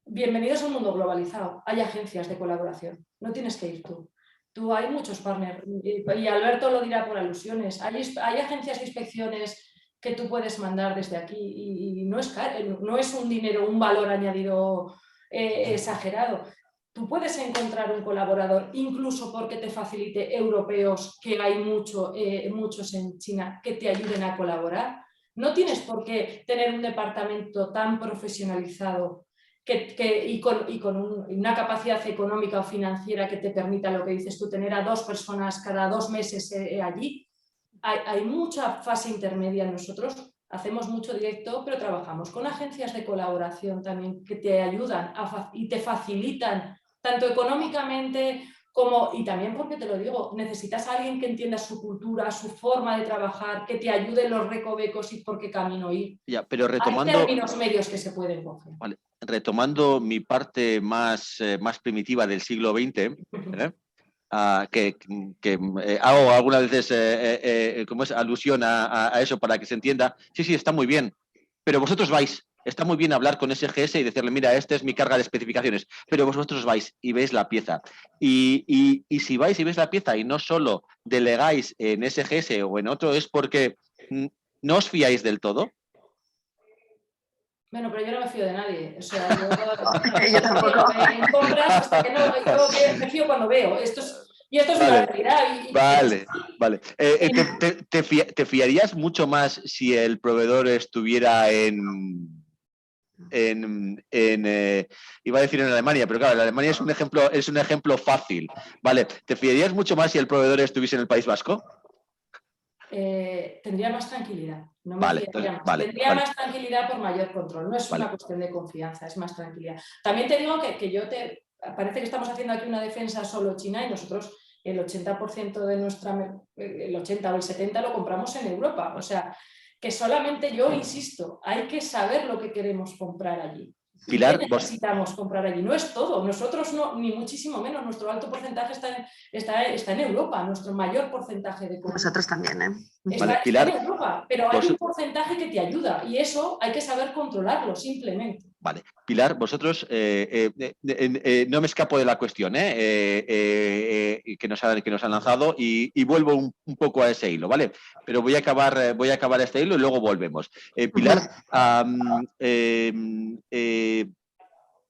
Bienvenidos a un mundo globalizado. Hay agencias de colaboración. No tienes que ir tú. Hay muchos partners. Y Alberto lo dirá por alusiones. Hay agencias de inspecciones que tú puedes mandar desde aquí y no es caro, no es un dinero, un valor añadido exagerado. Tú puedes encontrar un colaborador, incluso porque te facilite europeos, que hay muchos en China, que te ayuden a colaborar. No tienes por qué tener un departamento tan profesionalizado y con una capacidad económica o financiera que te permita lo que dices tú, tener a 2 personas cada 2 meses allí. Hay mucha fase intermedia. Nosotros hacemos mucho directo, pero trabajamos con agencias de colaboración también que te ayudan y te facilitan tanto económicamente y también porque te lo digo, necesitas a alguien que entienda su cultura, su forma de trabajar, que te ayude en los recovecos y por qué camino ir. Ya, pero retomando, hay términos medios que se pueden coger. Vale, retomando mi parte más primitiva del siglo XX, que hago algunas veces como es alusión a eso para que se entienda. Sí, está muy bien, pero vosotros vais. Está muy bien hablar con SGS y decirle, mira, esta es mi carga de especificaciones, pero vosotros vais y veis la pieza. Y si vais y veis la pieza y no solo delegáis en SGS o en otro, es porque no os fiáis del todo. Bueno, pero yo no me fío de nadie. O sea, yo tampoco. En compras, hasta que no, yo me fío cuando veo. Esto es una realidad. Vale. ¿Te fiarías mucho más si el proveedor estuviera iba a decir en Alemania, pero claro, en Alemania es un ejemplo fácil. Vale, ¿te fiarías mucho más si el proveedor estuviese en el País Vasco? Tendría más tranquilidad. No me fiaría más. Tendría más tranquilidad por mayor control. No es una cuestión de confianza, es más tranquilidad. También te digo que parece que estamos haciendo aquí una defensa solo China y nosotros el 80% de el 80 o el 70% lo compramos en Europa. O sea, que solamente yo insisto, hay que saber lo que queremos comprar allí. Pilar, ¿Qué necesitamos comprar allí? No es todo, nosotros no, ni muchísimo menos, nuestro alto porcentaje está en Europa, nuestro mayor porcentaje de compra. Nosotros también, ¿eh? Vale, Está en Europa, pero hay un porcentaje que te ayuda y eso hay que saber controlarlo simplemente. Vale, Pilar, vosotros, no me escapo de la cuestión que nos han lanzado y vuelvo un poco a ese hilo, ¿vale? Pero voy a acabar este hilo y luego volvemos. Pilar,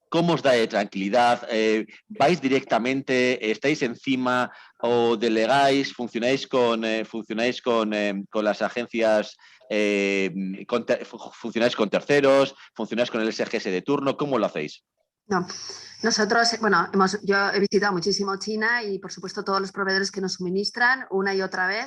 ¿cómo os da tranquilidad? ¿Vais directamente, estáis encima o delegáis? ¿Funcionáis con las agencias? ¿Funcionáis con terceros? ¿Funcionáis con el SGS de turno? ¿Cómo lo hacéis? No, nosotros, bueno, yo he visitado muchísimo China y por supuesto todos los proveedores que nos suministran una y otra vez,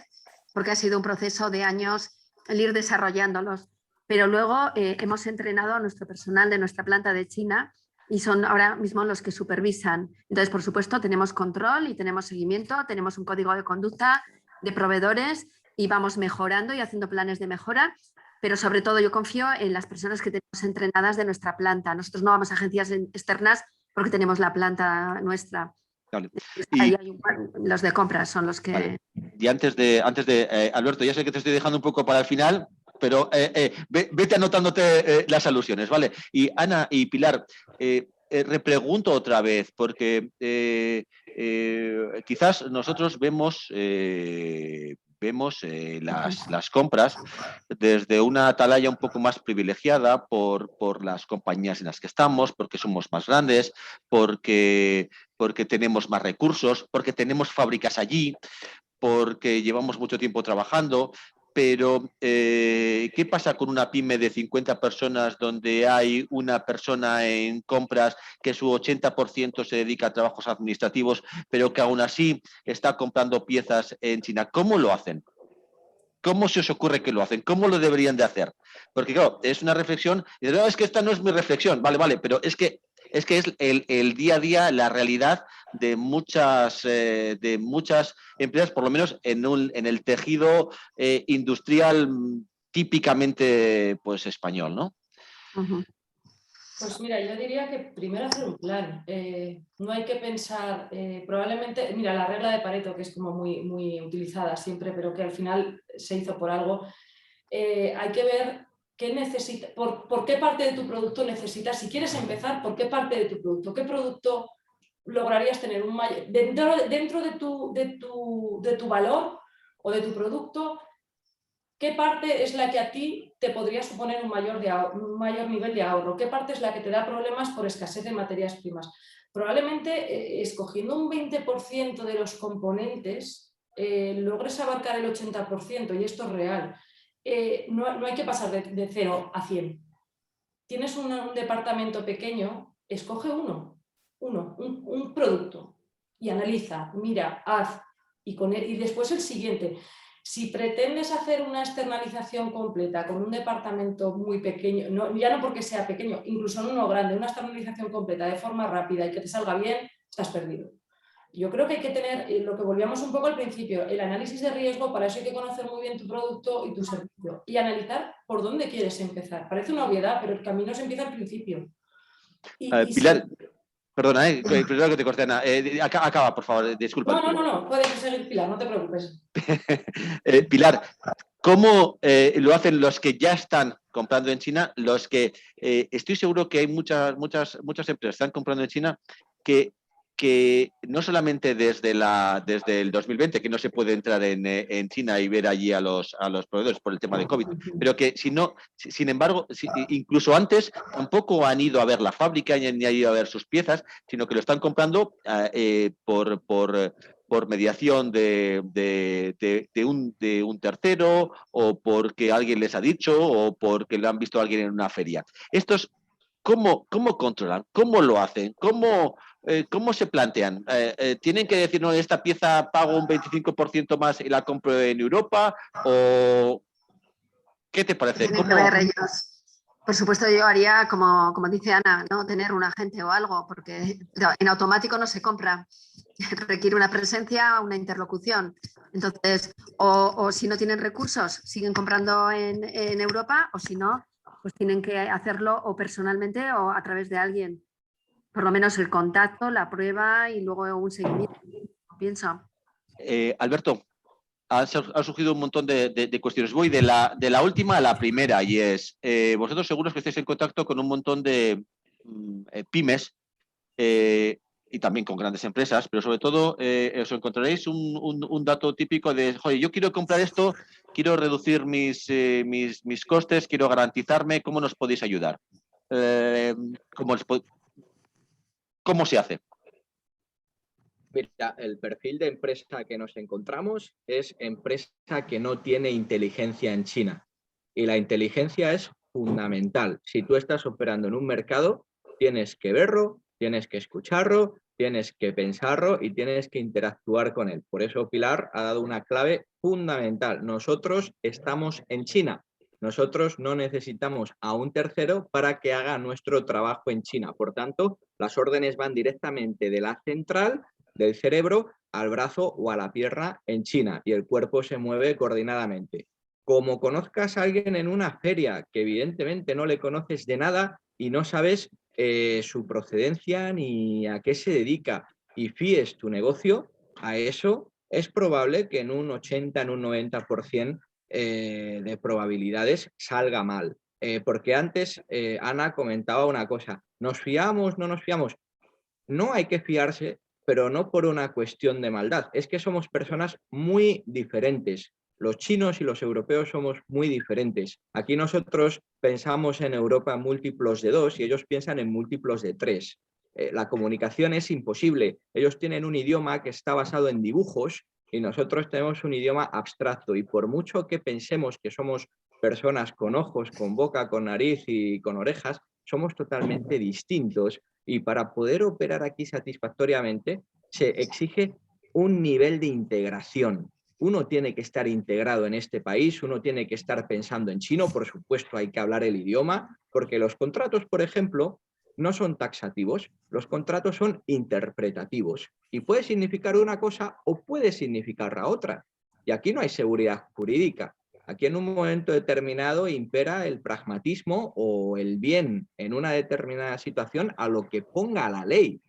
porque ha sido un proceso de años el ir desarrollándolos. Pero luego hemos entrenado a nuestro personal de nuestra planta de China y son ahora mismo los que supervisan. Entonces, por supuesto, tenemos control y tenemos seguimiento, tenemos un código de conducta de proveedores y vamos mejorando y haciendo planes de mejora, pero sobre todo yo confío en las personas que tenemos entrenadas de nuestra planta. Nosotros no vamos a agencias externas porque tenemos la planta nuestra. Vale. Ahí hay los de compras son los que... Vale. Y antes de Alberto, ya sé que te estoy dejando un poco para el final, pero vete anotándote las alusiones, ¿vale? Y Ana y Pilar, repregunto otra vez, porque quizás nosotros vemos las compras desde una atalaya un poco más privilegiada por las compañías en las que estamos, porque somos más grandes, porque tenemos más recursos, porque tenemos fábricas allí, porque llevamos mucho tiempo trabajando. Pero, ¿qué pasa con una pyme de 50 personas donde hay una persona en compras que su 80% se dedica a trabajos administrativos, pero que aún así está comprando piezas en China? ¿Cómo lo hacen? ¿Cómo se os ocurre que lo hacen? ¿Cómo lo deberían de hacer? Porque, claro, es una reflexión. Y no, es que esta no es mi reflexión. Vale, pero es que es el día a día, la realidad de muchas empresas, por lo menos en el tejido industrial típicamente pues español, ¿no? Pues mira, yo diría que primero hacer un plan. No hay que pensar, probablemente, mira, la regla de Pareto, que es como muy utilizada siempre, pero que al final se hizo por algo, hay que ver qué necesita, por qué parte de tu producto necesitas. Si quieres empezar, ¿por qué parte de tu producto? ¿Qué producto lograrías tener un mayor, dentro de tu valor o de tu producto? ¿Qué parte es la que a ti te podría suponer un mayor nivel de ahorro? ¿Qué parte es la que te da problemas por escasez de materias primas? Probablemente escogiendo un 20% de los componentes logres abarcar el 80% y esto es real. No hay que pasar de 0 a 100. Tienes un departamento pequeño, escoge un producto y analiza, mira, haz y después el siguiente. Si pretendes hacer una externalización completa con un departamento muy pequeño, ya no porque sea pequeño, incluso en uno grande, una externalización completa de forma rápida y que te salga bien, estás perdido. Yo creo que hay que tener, lo que volvíamos un poco al principio, el análisis de riesgo. Para eso hay que conocer muy bien tu producto y tu servicio y analizar por dónde quieres empezar. Parece una obviedad, pero el camino se empieza al principio. Pilar, perdona, primero que te corté, Ana. Acaba, por favor, disculpa. No, puedes seguir, Pilar, no te preocupes. Pilar, ¿cómo lo hacen los que ya están comprando en China? Los que estoy seguro que hay muchas empresas que están comprando en China que no solamente desde el 2020, que no se puede entrar en China y ver allí a los proveedores por el tema de COVID, pero que sin embargo, incluso antes tampoco han ido a ver la fábrica ni han ido a ver sus piezas, sino que lo están comprando por mediación de un tercero, o porque alguien les ha dicho, o porque lo han visto a alguien en una feria. Estos, ¿cómo controlan? ¿Cómo lo hacen? ¿Cómo se plantean? ¿Tienen que decir, no, esta pieza pago un 25% más y la compro en Europa? ¿O qué te parece? Tienen que ver ellos. Por supuesto, yo haría, como dice Ana, ¿no? Tener un agente o algo, porque en automático no se compra. Requiere una presencia, una interlocución. Entonces, o si no tienen recursos, siguen comprando en Europa, o si no, pues tienen que hacerlo o personalmente o a través de alguien. Por lo menos el contacto, la prueba y luego un seguimiento, pienso. Alberto, ha surgido un montón de cuestiones. Voy de la última a la primera y es, vosotros seguros que estáis en contacto con un montón de pymes y también con grandes empresas, pero sobre todo os encontraréis un dato típico de, joder, yo quiero comprar esto, quiero reducir mis costes, quiero garantizarme, ¿cómo nos podéis ayudar? ¿Cómo se hace? Mira, el perfil de empresa que nos encontramos es empresa que no tiene inteligencia en China. Y la inteligencia es fundamental. Si tú estás operando en un mercado, tienes que verlo, tienes que escucharlo, tienes que pensarlo y tienes que interactuar con él. Por eso Pilar ha dado una clave fundamental. Nosotros estamos en China. Nosotros no necesitamos a un tercero para que haga nuestro trabajo en China. Por tanto, las órdenes van directamente de la central del cerebro al brazo o a la pierna en China y el cuerpo se mueve coordinadamente. Como conozcas a alguien en una feria que evidentemente no le conoces de nada y no sabes su procedencia ni a qué se dedica y fíes tu negocio a eso, es probable que en un 80, en un 90% de probabilidades salga mal. Porque antes Ana comentaba una cosa, ¿nos fiamos, no nos fiamos? No hay que fiarse, pero no por una cuestión de maldad. Es que somos personas muy diferentes. Los chinos y los europeos somos muy diferentes. Aquí nosotros pensamos en Europa en múltiplos de 2 y ellos piensan en múltiplos de 3. La comunicación es imposible. Ellos tienen un idioma que está basado en dibujos y nosotros tenemos un idioma abstracto. Y por mucho que pensemos que somos personas con ojos, con boca, con nariz y con orejas, somos totalmente distintos y para poder operar aquí satisfactoriamente se exige un nivel de integración. Uno tiene que estar integrado en este país, uno tiene que estar pensando en chino, por supuesto hay que hablar el idioma, porque los contratos, por ejemplo, no son taxativos, los contratos son interpretativos y puede significar una cosa o puede significar la otra. Y aquí no hay seguridad jurídica. Aquí en un momento determinado impera el pragmatismo o el bien en una determinada situación a lo que ponga la ley.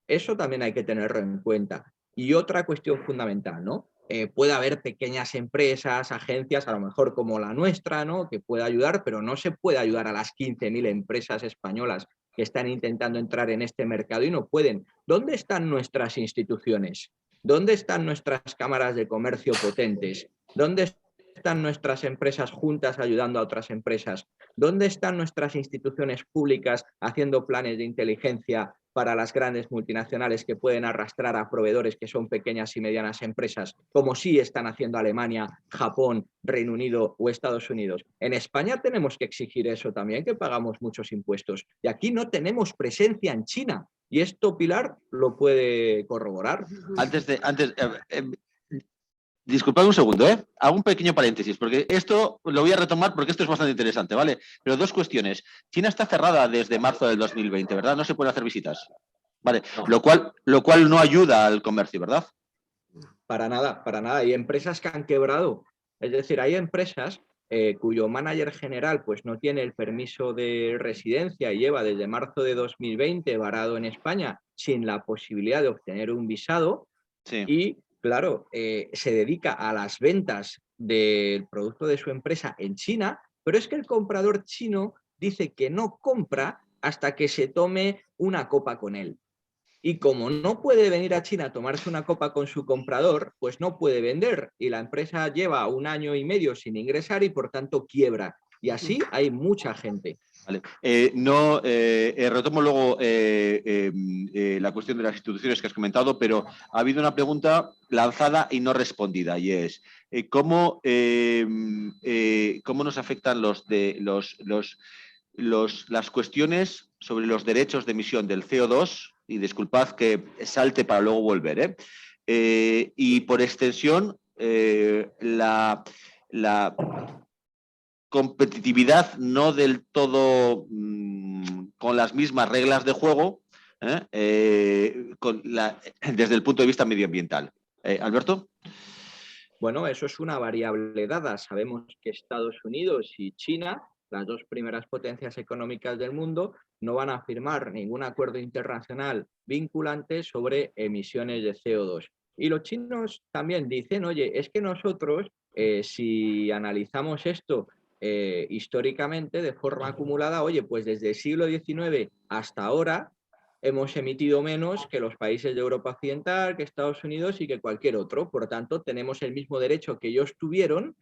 Eso también hay que tenerlo en cuenta. Y otra cuestión fundamental, ¿no? Puede haber pequeñas empresas, agencias, a lo mejor como la nuestra, ¿no? Que pueda ayudar, pero no se puede ayudar a las 15.000 empresas españolas que están intentando entrar en este mercado y no pueden. ¿Dónde están nuestras instituciones? ¿Dónde están nuestras cámaras de comercio potentes? ¿Dónde están nuestras empresas juntas ayudando a otras empresas? ¿Dónde están nuestras instituciones públicas haciendo planes de inteligencia para las grandes multinacionales que pueden arrastrar a proveedores que son pequeñas y medianas empresas, como sí están haciendo Alemania, Japón, Reino Unido o Estados Unidos? En España tenemos que exigir eso también, que pagamos muchos impuestos. Y aquí no tenemos presencia en China. Y esto Pilar lo puede corroborar. Disculpad un segundo, ¿eh? Hago un pequeño paréntesis, porque esto lo voy a retomar porque esto es bastante interesante, ¿vale? Pero dos cuestiones. China está cerrada desde marzo del 2020, ¿verdad? No se pueden hacer visitas. Vale, no. Lo cual no ayuda al comercio, ¿verdad? Para nada, para nada. Hay empresas que han quebrado. Es decir, hay empresas cuyo manager general pues, no tiene el permiso de residencia y lleva desde marzo de 2020 varado en España sin la posibilidad de obtener un visado. Sí. Y, claro, se dedica a las ventas del producto de su empresa en China, pero es que el comprador chino dice que no compra hasta que se tome una copa con él. Y como no puede venir a China a tomarse una copa con su comprador, pues no puede vender. Y la empresa lleva 1 año y medio sin ingresar y por tanto quiebra. Y así hay mucha gente. Vale. Retomo luego la cuestión de las instituciones que has comentado, pero ha habido una pregunta lanzada y no respondida, y es ¿cómo nos afectan las cuestiones sobre los derechos de emisión del CO2? Y disculpad que salte para luego volver, y por extensión competitividad no del todo con las mismas reglas de juego desde el punto de vista medioambiental. Alberto. Bueno, eso es una variable dada. Sabemos que Estados Unidos y China, las dos primeras potencias económicas del mundo, no van a firmar ningún acuerdo internacional vinculante sobre emisiones de CO2. Y los chinos también dicen, oye, es que nosotros, si analizamos esto históricamente de forma acumulada, oye, pues desde el siglo XIX hasta ahora hemos emitido menos que los países de Europa Occidental, que Estados Unidos y que cualquier otro. Por tanto, tenemos el mismo derecho que ellos tuvieron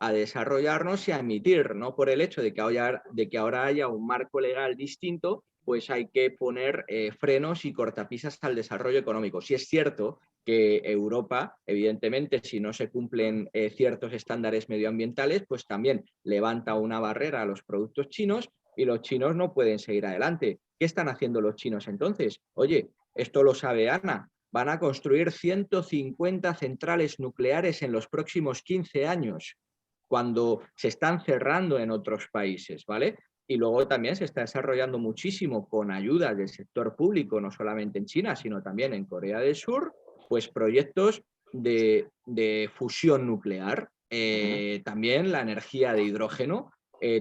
a desarrollarnos y a emitir, no por el hecho de que ahora haya un marco legal distinto, pues hay que poner frenos y cortapisas al desarrollo económico. Sí es cierto que Europa, evidentemente, si no se cumplen ciertos estándares medioambientales, pues también levanta una barrera a los productos chinos y los chinos no pueden seguir adelante. ¿Qué están haciendo los chinos entonces? Oye, esto lo sabe Ana, van a construir 150 centrales nucleares en los próximos 15 años, cuando se están cerrando en otros países, ¿vale? Y luego también se está desarrollando muchísimo con ayuda del sector público, no solamente en China, sino también en Corea del Sur, pues proyectos de fusión nuclear, también la energía de hidrógeno,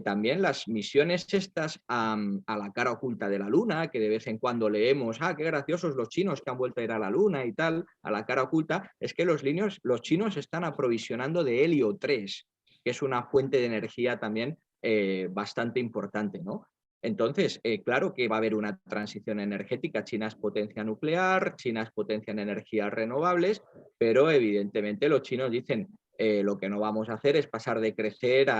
también las misiones estas a la cara oculta de la Luna, que de vez en cuando leemos, qué graciosos los chinos que han vuelto a ir a la Luna y tal, a la cara oculta, es que los chinos están aprovisionando de helio 3, que es una fuente de energía también bastante importante, ¿no? Entonces, claro que va a haber una transición energética. China es potencia nuclear, China es potencia en energías renovables, pero evidentemente los chinos dicen, lo que no vamos a hacer es pasar de crecer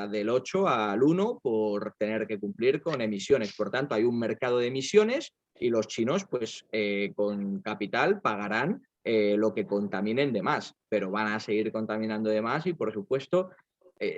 del 8 al 1 por tener que cumplir con emisiones. Por tanto, hay un mercado de emisiones y los chinos, pues, con capital pagarán lo que contaminen de más, pero van a seguir contaminando de más y, por supuesto,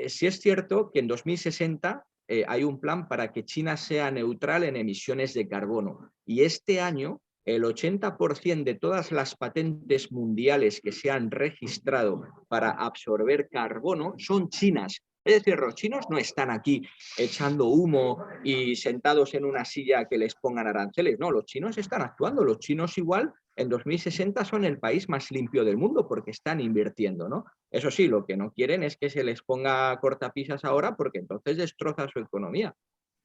sí es cierto que en 2060 hay un plan para que China sea neutral en emisiones de carbono. Y este año, el 80% de todas las patentes mundiales que se han registrado para absorber carbono son chinas. Es decir, los chinos no están aquí echando humo y sentados en una silla que les pongan aranceles. No, los chinos están actuando. Los chinos igual en 2060 son el país más limpio del mundo porque están invirtiendo, ¿no? Eso sí, lo que no quieren es que se les ponga cortapisas ahora porque entonces destroza su economía.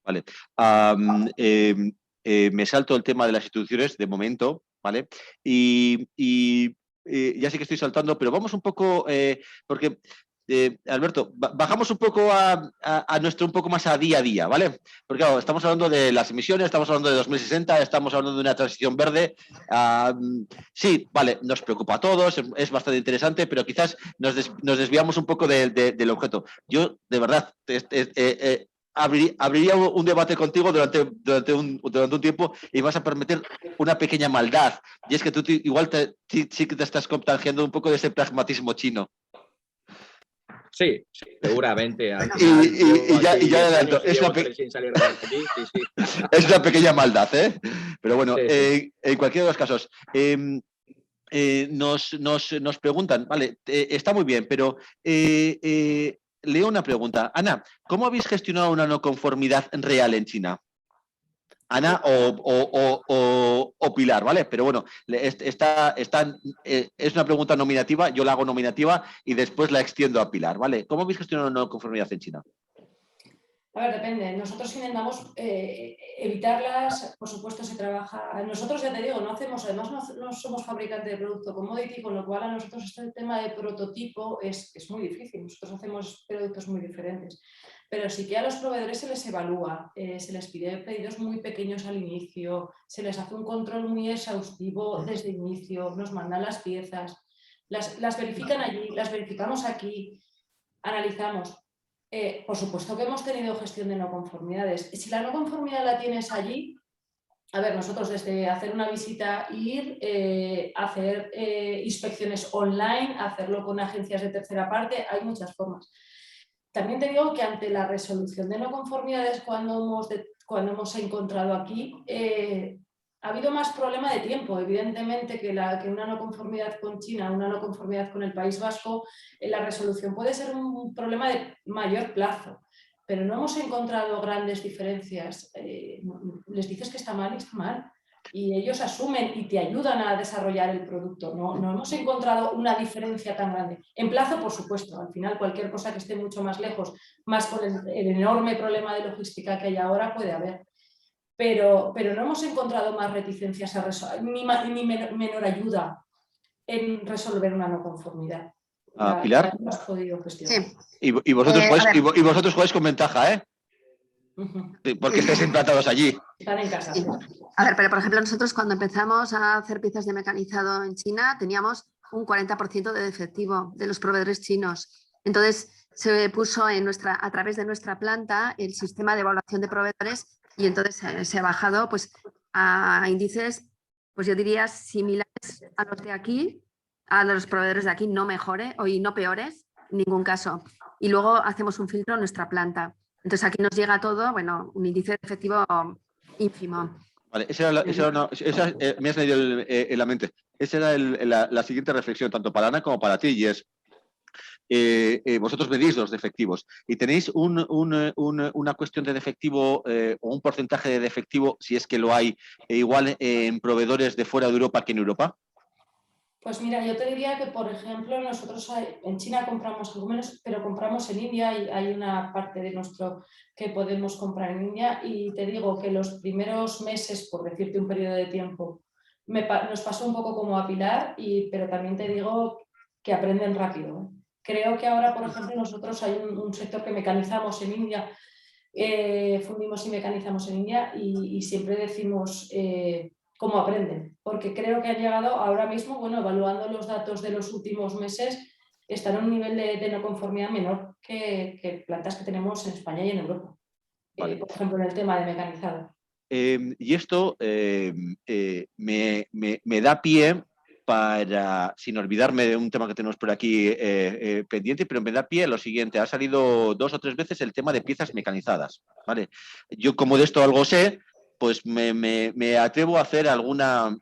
Vale. Me salto el tema de las instituciones de momento, ¿vale? Y ya sé que estoy saltando, pero vamos un poco, porque, Alberto, bajamos un poco a nuestro un poco más a día, ¿vale? Porque claro, estamos hablando de las emisiones, estamos hablando de 2060, estamos hablando de una transición verde. Sí, vale, nos preocupa a todos, es bastante interesante, pero quizás nos desviamos un poco del objeto. Yo, de verdad, abriría un debate contigo durante un tiempo y vas a permitir una pequeña maldad. Y es que tú igual sí que te estás contagiando un poco de ese pragmatismo chino. Sí, seguramente. Al final, y ya adelanto. Sin salir de aquí, sí. Es una pequeña maldad, ¿eh? Pero bueno, sí. En cualquiera de los casos. Nos preguntan, vale, está muy bien, pero leo una pregunta. Ana, ¿cómo habéis gestionado una no conformidad real en China? Ana o Pilar, ¿vale? Pero bueno, es una pregunta nominativa, yo la hago nominativa y después la extiendo a Pilar, ¿vale? ¿Cómo habéis gestionado una no conformidad en China? A ver, depende. Nosotros intentamos evitarlas, por supuesto se trabaja. Nosotros, ya te digo, además no somos fabricantes de producto commodity, con lo cual a nosotros este tema de prototipo es muy difícil. Nosotros hacemos productos muy diferentes. Pero sí que a los proveedores se les evalúa, se les pide pedidos muy pequeños al inicio, se les hace un control muy exhaustivo desde el inicio, nos mandan las piezas, las verifican allí, las verificamos aquí, analizamos. Por supuesto que hemos tenido gestión de no conformidades. Si la no conformidad la tienes allí, a ver, nosotros desde hacer una visita, hacer inspecciones online, hacerlo con agencias de tercera parte, hay muchas formas. También te digo que ante la resolución de no conformidades cuando hemos encontrado aquí, ha habido más problema de tiempo, evidentemente, que una no conformidad con China, una no conformidad con el País Vasco, la resolución puede ser un problema de mayor plazo. pero no hemos encontrado grandes diferencias. Les dices que está mal y está mal. Y ellos asumen y te ayudan a desarrollar el producto. No hemos encontrado una diferencia tan grande. En plazo, por supuesto, al final cualquier cosa que esté mucho más lejos, más con el enorme problema de logística que hay ahora, puede haber. Pero no hemos encontrado más reticencias ni menor ayuda en resolver una no conformidad. Pilar. La hemos podido gestionar. Sí. Y vosotros jugáis con ventaja, ¿eh? Porque estáis implantados allí. Están en casa. Sí. A ver, pero por ejemplo, nosotros cuando empezamos a hacer piezas de mecanizado en China teníamos un 40% de efectivo de los proveedores chinos. Entonces se puso a través de nuestra planta el sistema de evaluación de proveedores y entonces se ha bajado pues, a índices, pues yo diría similares a los de aquí, a los proveedores de aquí, no mejores y no peores en ningún caso. Y luego hacemos un filtro en nuestra planta. Entonces aquí nos llega todo, bueno, un índice de efectivo ínfimo. Vale, me has leído en la mente. Esa era la siguiente reflexión, tanto para Ana como para ti, y es, vosotros medís los defectivos y tenéis una cuestión de defectivo o un porcentaje de defectivo, si es que lo hay, igual en proveedores de fuera de Europa que en Europa. Pues mira, yo te diría que, por ejemplo, nosotros en China compramos algo menos, pero compramos en India y hay una parte de nuestro que podemos comprar en India y te digo que los primeros meses, por decirte un periodo de tiempo, nos pasó un poco como a Pilar, pero también te digo que aprenden rápido. Creo que ahora, por ejemplo, nosotros hay un sector que mecanizamos en India, fundimos y mecanizamos en India y siempre decimos... cómo aprenden, porque creo que han llegado ahora mismo, bueno, evaluando los datos de los últimos meses, están a un nivel de no conformidad menor que plantas que tenemos en España y en Europa. Vale. Por ejemplo, en el tema de mecanizado. Y esto me da pie para, sin olvidarme de un tema que tenemos por aquí pendiente, pero me da pie lo siguiente. Ha salido 2 o 3 veces el tema de piezas mecanizadas, ¿vale? Yo, como de esto algo sé, pues me atrevo a hacer alguna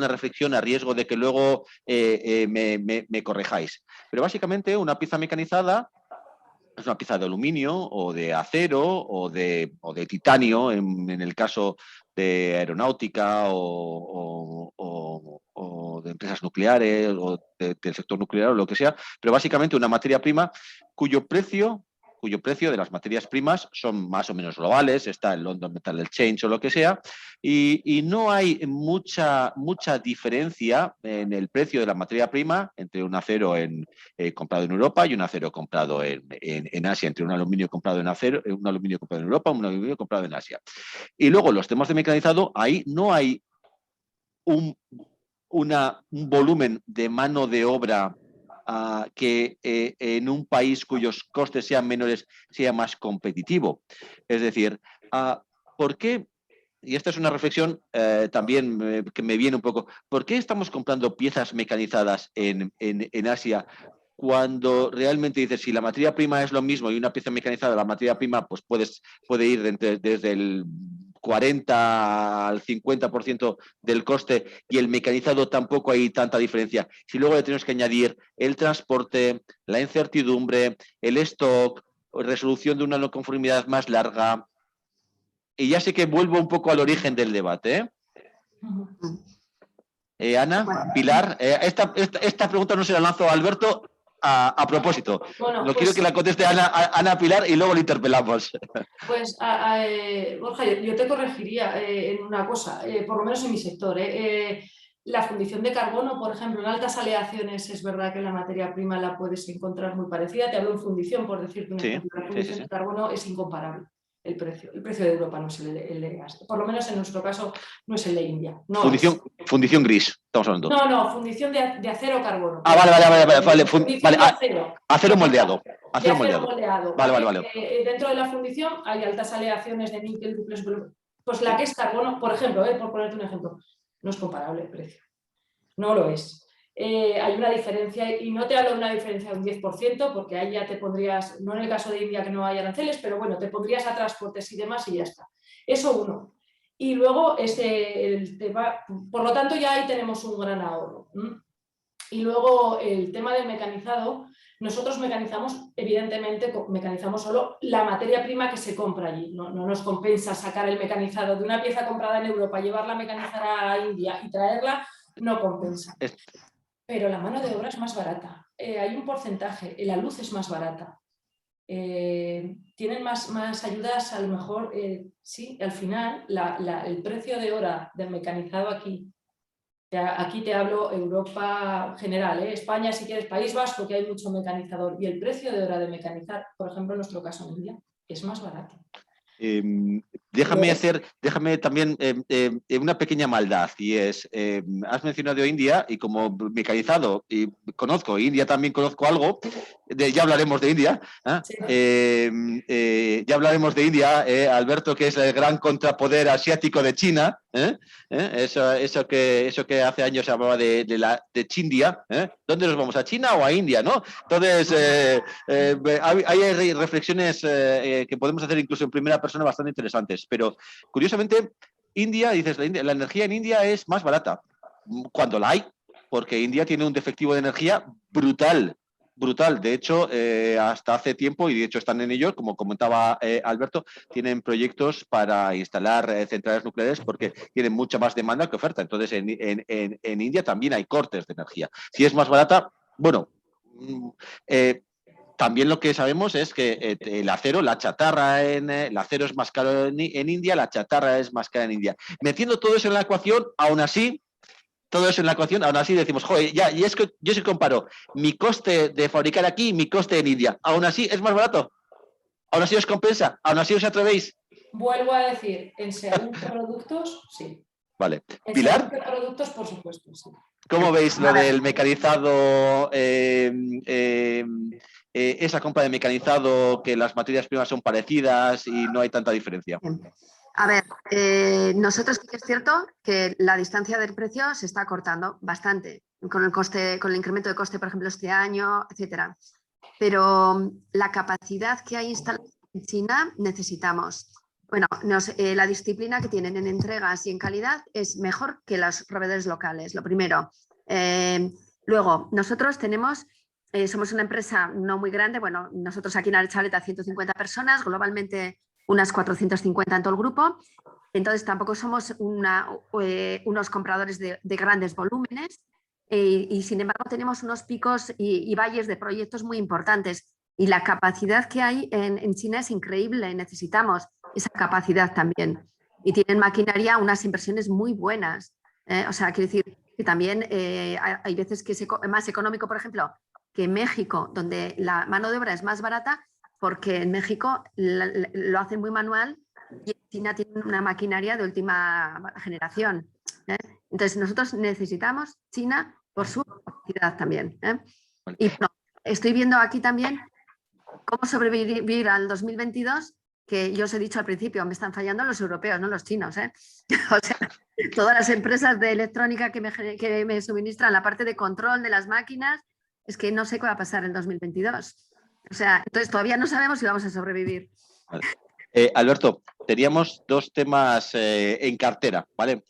reflexión a riesgo de que luego me corrijáis. Pero básicamente una pieza mecanizada es una pieza de aluminio o de acero o de titanio en el caso de aeronáutica o de empresas nucleares o del sector nuclear o lo que sea, pero básicamente una materia prima cuyo precio de las materias primas son más o menos globales, está el London Metal Exchange o lo que sea, y no hay mucha diferencia en el precio de la materia prima entre un acero comprado en Europa y un acero comprado en Asia, entre un aluminio comprado en un aluminio comprado en Europa y un aluminio comprado en Asia. Y luego los temas de mecanizado, ahí no hay un volumen de mano de obra que en un país cuyos costes sean menores sea más competitivo. Es decir, ¿por qué? Y esta es una reflexión también que me viene un poco. ¿Por qué estamos comprando piezas mecanizadas en Asia cuando realmente dices, si la materia prima es lo mismo y una pieza mecanizada, la materia prima pues puede ir desde el 40 al 50% del coste y el mecanizado tampoco hay tanta diferencia? Si luego le tenemos que añadir el transporte, la incertidumbre, el stock, resolución de una no conformidad más larga. Y ya sé que vuelvo un poco al origen del debate. Ana, Pilar, esta pregunta no se la lanzo a Alberto a propósito. Bueno, no quiero que la conteste Ana Pilar y luego le interpelamos. Pues, Borja, yo te corregiría en una cosa, por lo menos en mi sector. La fundición de carbono, por ejemplo, en altas aleaciones es verdad que la materia prima la puedes encontrar muy parecida. Te hablo en fundición, por decirte un ejemplo. La fundición de carbono es incomparable. El precio de Europa no es el de gas. Por lo menos en nuestro caso no es el de India. No fundición gris, estamos hablando. No, fundición de acero-carbono. Vale. Acero moldeado. Acero moldeado. Vale. Dentro de la fundición hay altas aleaciones de níquel, duplex, pues la que es carbono, por ejemplo, por ponerte un ejemplo, no es comparable el precio. No lo es. Hay una diferencia, y no te hablo de una diferencia de un 10%, porque ahí ya te pondrías, no en el caso de India que no hay aranceles, pero bueno, te pondrías a transportes y demás y ya está. Eso uno. Y luego el tema, por lo tanto ya ahí tenemos un gran ahorro. Y luego el tema del mecanizado, Nosotros mecanizamos, evidentemente, mecanizamos solo la materia prima que se compra allí. No nos compensa sacar el mecanizado de una pieza comprada en Europa, llevarla a mecanizar a India y traerla, no compensa. Pero la mano de obra es más barata. Hay un porcentaje, la luz es más barata. Tienen más ayudas, a lo mejor, sí, al final, el precio de hora del mecanizado aquí te hablo Europa general, España, si quieres, País Vasco, que hay mucho mecanizador, y el precio de hora de mecanizar, por ejemplo, en nuestro caso en India, es más barato. Déjame también una pequeña maldad, y es, has mencionado India, y como mecanizado, y conozco India, también conozco algo, ya hablaremos de India, Sí. ya hablaremos de India, Alberto, que es el gran contrapoder asiático de China, eso que hace años se hablaba de Chindia, ¿dónde nos vamos? ¿A China o a India? ¿No? Entonces, hay reflexiones que podemos hacer incluso en primera persona bastante interesantes, pero curiosamente India, dices, la energía en India es más barata cuando la hay, porque India tiene un defectivo de energía brutal. De hecho, hasta hace tiempo, y de hecho están en ello, como comentaba Alberto, tienen proyectos para instalar centrales nucleares porque tienen mucha más demanda que oferta. Entonces, en India también hay cortes de energía. Si es más barata, bueno, también lo que sabemos es que el acero, el acero es más caro en India, la chatarra es más cara en India. Metiendo todo eso en la ecuación, aún así decimos, joder, y es que yo se comparo mi coste de fabricar aquí y mi coste en India. Aún así es más barato. Aún así os compensa. Aún así os atrevéis. Vuelvo a decir, en según qué productos, sí. Vale. En Pilar, según qué productos, por supuesto, sí. ¿cómo veis lo del mecanizado? Esa compra de mecanizado, que las materias primas son parecidas y no hay tanta diferencia. A ver, nosotros sí que es cierto que la distancia del precio se está acortando bastante con el incremento de coste, por ejemplo, este año, etcétera. Pero la capacidad que hay instalada en China necesitamos. Bueno, la disciplina que tienen en entregas y en calidad es mejor que los proveedores locales, lo primero. Luego, nosotros somos una empresa no muy grande, bueno, nosotros aquí en Arechaleta 150 personas, globalmente unas 450 en todo el grupo, entonces tampoco somos unos compradores de grandes volúmenes y sin embargo tenemos unos picos y valles de proyectos muy importantes y la capacidad que hay en China es increíble, necesitamos esa capacidad también y tienen maquinaria, unas inversiones muy buenas, o sea, quiero decir que también hay veces que es más económico, por ejemplo, que en México, donde la mano de obra es más barata, porque en México lo hacen muy manual y en China tienen una maquinaria de última generación. Entonces, nosotros necesitamos China por su capacidad también. Y bueno, estoy viendo aquí también cómo sobrevivir al 2022, que yo os he dicho al principio, me están fallando los europeos, no los chinos. O sea, todas las empresas de electrónica que me suministran la parte de control de las máquinas, es que no sé qué va a pasar en 2022. O sea, entonces todavía no sabemos si vamos a sobrevivir. Vale. Alberto, teníamos dos temas en cartera, ¿vale?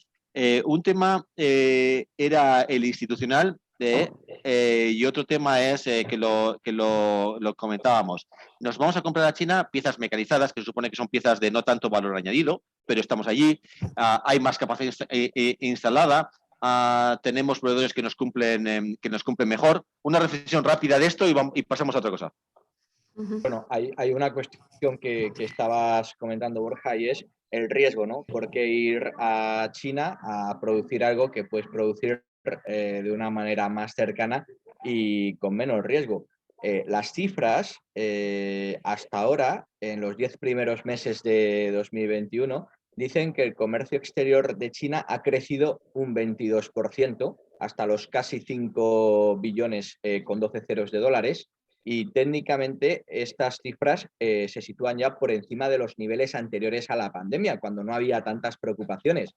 Un tema era el institucional y otro tema es que lo comentábamos. Nos vamos a comprar a China piezas mecanizadas, que se supone que son piezas de no tanto valor añadido, pero estamos allí, hay más capacidad instalada, tenemos proveedores que nos cumplen mejor. Una reflexión rápida de esto y pasamos a otra cosa. Bueno, hay una cuestión que estabas comentando, Borja, y es el riesgo, ¿no? ¿Por qué ir a China a producir algo que puedes producir de una manera más cercana y con menos riesgo? Las cifras hasta ahora, en los 10 primeros meses de 2021, dicen que el comercio exterior de China ha crecido un 22%, hasta los casi 5 billones con 12 ceros de dólares. Y técnicamente estas cifras se sitúan ya por encima de los niveles anteriores a la pandemia, cuando no había tantas preocupaciones.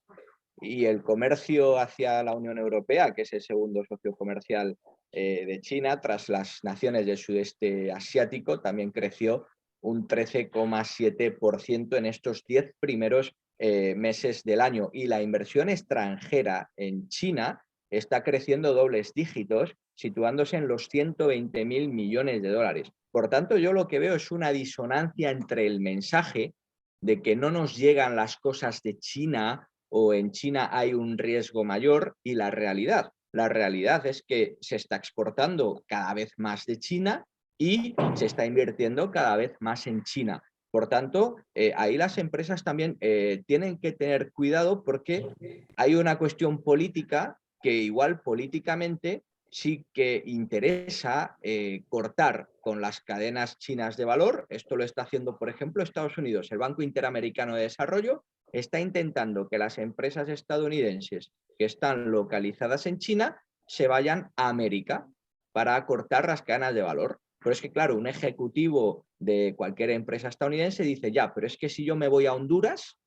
Y el comercio hacia la Unión Europea, que es el segundo socio comercial de China, tras las naciones del sudeste asiático, también creció un 13,7% en estos 10 primeros meses del año. Y la inversión extranjera en China está creciendo dobles dígitos situándose en los 120.000 millones de dólares. Por tanto, yo lo que veo es una disonancia entre el mensaje de que no nos llegan las cosas de China o en China hay un riesgo mayor y la realidad. La realidad es que se está exportando cada vez más de China y se está invirtiendo cada vez más en China. Por tanto, ahí las empresas también tienen que tener cuidado porque hay una cuestión política que igual políticamente sí que interesa cortar con las cadenas chinas de valor. Esto lo está haciendo, por ejemplo, Estados Unidos. El Banco Interamericano de Desarrollo está intentando que las empresas estadounidenses que están localizadas en China se vayan a América para cortar las cadenas de valor. Pero es que, claro, un ejecutivo de cualquier empresa estadounidense dice, ya, pero es que si yo me voy a Honduras,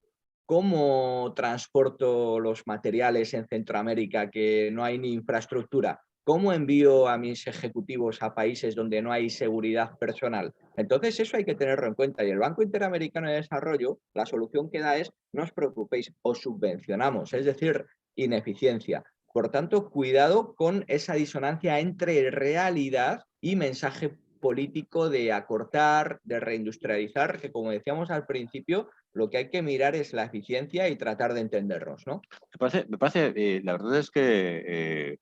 ¿cómo transporto los materiales en Centroamérica que no hay ni infraestructura? ¿Cómo envío a mis ejecutivos a países donde no hay seguridad personal? Entonces eso hay que tenerlo en cuenta y el Banco Interamericano de Desarrollo, la solución que da es, no os preocupéis, os subvencionamos, es decir, ineficiencia. Por tanto, cuidado con esa disonancia entre realidad y mensaje político de acortar, de reindustrializar, que como decíamos al principio, lo que hay que mirar es la eficiencia y tratar de entendernos, ¿no? Me parece la verdad es que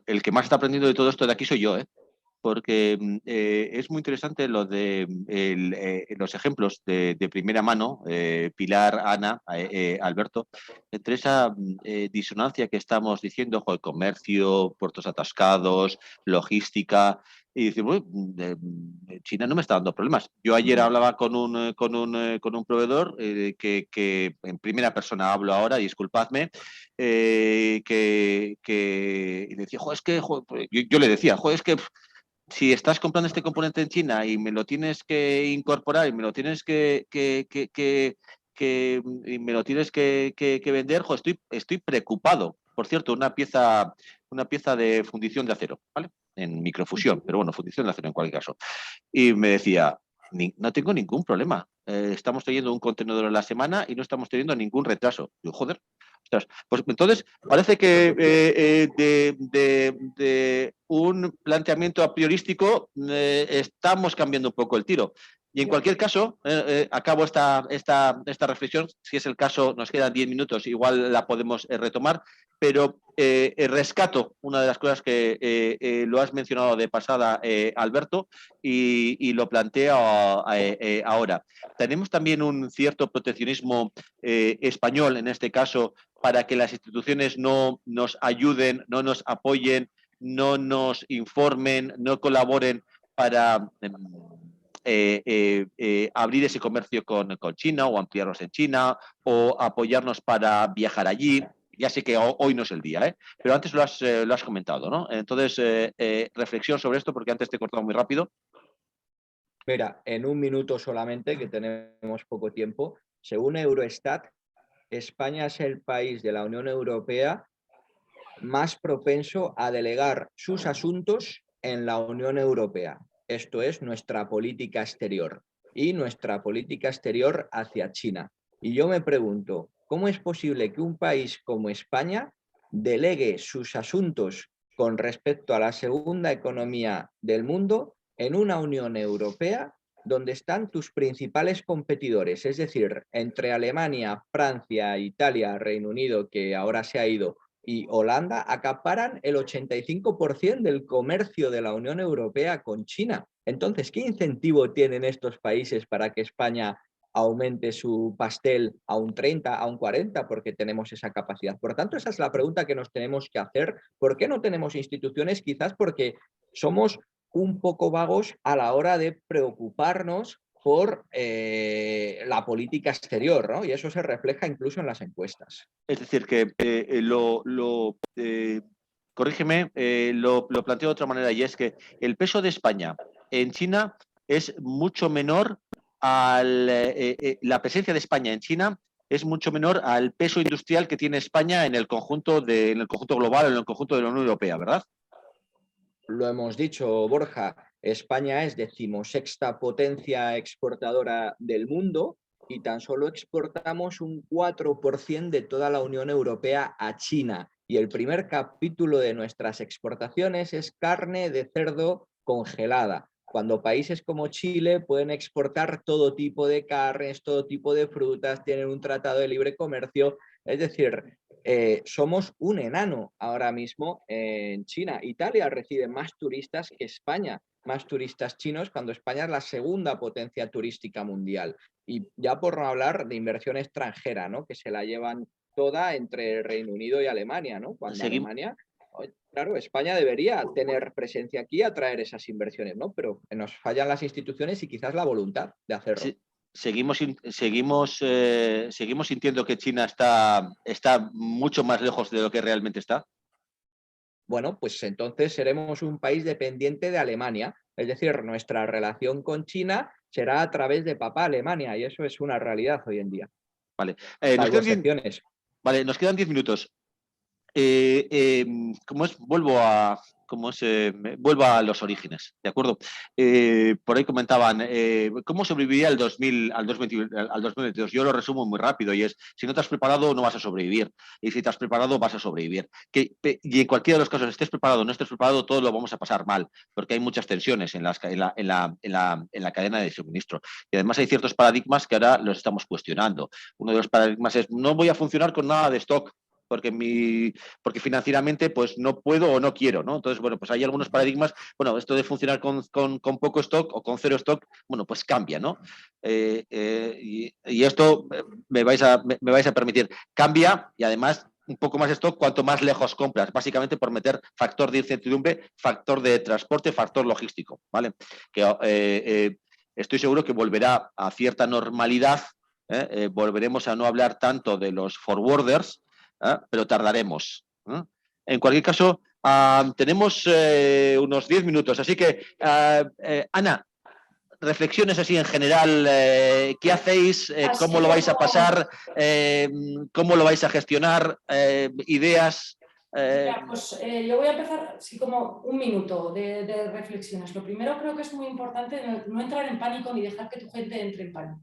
el que más está aprendiendo de todo esto de aquí soy yo, porque es muy interesante lo de los ejemplos de primera mano, Pilar, Ana, Alberto, entre esa disonancia que estamos diciendo, joder, comercio, puertos atascados, logística, y dice, bueno, China no me está dando problemas. Yo ayer hablaba con un proveedor que en primera persona hablo ahora, disculpadme, y decía, joder, es que, joder, yo le decía, joder, es que si estás comprando este componente en China y me lo tienes que incorporar y me lo tienes y me lo tienes que vender, jo, estoy preocupado. Por cierto, una pieza de fundición de acero, ¿vale? En microfusión, pero bueno, fundición de acero en cualquier caso. Y me decía, no tengo ningún problema. Estamos teniendo un contenedor a la semana y no estamos teniendo ningún retraso. Yo, joder. Pues entonces parece que de un planteamiento a priorístico estamos cambiando un poco el tiro. Y en cualquier caso, acabo esta reflexión. Si es el caso, nos quedan 10 minutos, igual la podemos retomar, pero rescato una de las cosas que lo has mencionado de pasada, Alberto, y lo planteo ahora. Tenemos también un cierto proteccionismo español, en este caso, para que las instituciones no nos ayuden, no nos apoyen, no nos informen, no colaboren para abrir ese comercio con China o ampliarlos en China o apoyarnos para viajar allí. Ya sé que hoy no es el día, pero antes lo has comentado, ¿no? Entonces, reflexión sobre esto, porque antes te he cortado muy rápido. Mira, en un minuto solamente, que tenemos poco tiempo, según Eurostat, España es el país de la Unión Europea más propenso a delegar sus asuntos en la Unión Europea. Esto es nuestra política exterior y nuestra política exterior hacia China. Y yo me pregunto, ¿cómo es posible que un país como España delegue sus asuntos con respecto a la segunda economía del mundo en una Unión Europea donde están tus principales competidores? Es decir, entre Alemania, Francia, Italia, Reino Unido, que ahora se ha ido, y Holanda acaparan el 85% del comercio de la Unión Europea con China. Entonces, ¿qué incentivo tienen estos países para que España aumente su pastel a un 30, a un 40, porque tenemos esa capacidad? Por tanto, esa es la pregunta que nos tenemos que hacer. ¿Por qué no tenemos instituciones? Quizás porque somos un poco vagos a la hora de preocuparnos por la política exterior, ¿no? Y eso se refleja incluso en las encuestas. Es decir, que corrígeme, lo planteo de otra manera, y es que el peso de España en China es mucho menor la presencia de España en China es mucho menor al peso industrial que tiene España en el conjunto global, en el conjunto de la Unión Europea, ¿verdad? Lo hemos dicho, Borja, España es 16ª potencia exportadora del mundo y tan solo exportamos un 4% de toda la Unión Europea a China. y el primer capítulo de nuestras exportaciones es carne de cerdo congelada, cuando países como Chile pueden exportar todo tipo de carnes, todo tipo de frutas, tienen un tratado de libre comercio, es decir, somos un enano ahora mismo en China. Italia recibe más turistas que España, más turistas chinos, cuando España es la segunda potencia turística mundial. Y ya por no hablar de inversión extranjera, ¿no? Que se la llevan toda entre el Reino Unido y Alemania, ¿no? Cuando Alemania, claro, España debería tener presencia aquí, atraer esas inversiones, ¿no? Pero nos fallan las instituciones y quizás la voluntad de hacerlo. Sí. Seguimos sintiendo que China está mucho más lejos de lo que realmente está. Bueno, pues entonces seremos un país dependiente de Alemania. Es decir, nuestra relación con China será a través de papá Alemania, y eso es una realidad hoy en día. Vale, nos quedan 10 minutos. Vuelvo a los orígenes, ¿de acuerdo? Por ahí comentaban, ¿cómo sobreviviría al 2022? Yo lo resumo muy rápido y es, si no te has preparado no vas a sobrevivir, y si te has preparado vas a sobrevivir. Y en cualquiera de los casos, estés preparado o no estés preparado, todo lo vamos a pasar mal, porque hay muchas tensiones en la cadena de suministro. Y además hay ciertos paradigmas que ahora los estamos cuestionando. Uno de los paradigmas es, no voy a funcionar con nada de stock, porque financieramente pues no puedo o no quiero, ¿no? Entonces, bueno, pues hay algunos paradigmas, bueno, esto de funcionar con poco stock o con cero stock, bueno, pues cambia, ¿no? Y esto me vais a permitir, cambia, y además un poco más stock cuanto más lejos compras, básicamente por meter factor de incertidumbre, factor de transporte, factor logístico, ¿vale? Estoy seguro que volverá a cierta normalidad, volveremos a no hablar tanto de los forwarders, pero tardaremos. En cualquier caso, tenemos unos 10 minutos, así que, Ana, reflexiones así en general, ¿qué hacéis? ¿Cómo lo vais a pasar? ¿Cómo lo vais a gestionar? ¿Ideas? Pues yo voy a empezar así como un minuto de reflexiones. Lo primero, creo que es muy importante no entrar en pánico ni dejar que tu gente entre en pánico.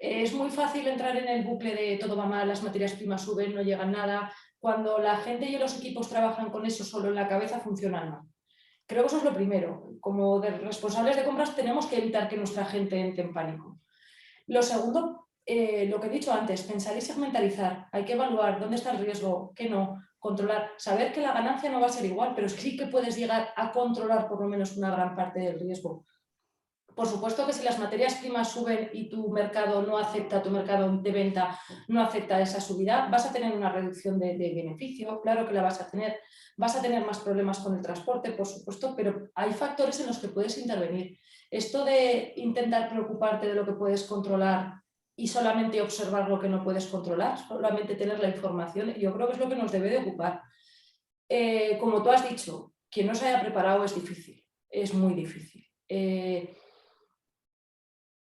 Es muy fácil entrar en el bucle de todo va mal, las materias primas suben, no llegan nada. Cuando la gente y los equipos trabajan con eso solo en la cabeza, funcionan mal. Creo que eso es lo primero. Como responsables de compras tenemos que evitar que nuestra gente entre en pánico. Lo segundo, lo que he dicho antes, pensar y segmentalizar. Hay que evaluar dónde está el riesgo, qué no, controlar. Saber que la ganancia no va a ser igual, pero sí que puedes llegar a controlar por lo menos una gran parte del riesgo. Por supuesto que si las materias primas suben y tu mercado no acepta, tu mercado de venta no acepta esa subida, vas a tener una reducción de beneficio, claro que la vas a tener más problemas con el transporte, por supuesto, pero hay factores en los que puedes intervenir. Esto de intentar preocuparte de lo que puedes controlar y solamente observar lo que no puedes controlar, solamente tener la información, yo creo que es lo que nos debe de ocupar. Como tú has dicho, quien no se haya preparado es difícil, es muy difícil.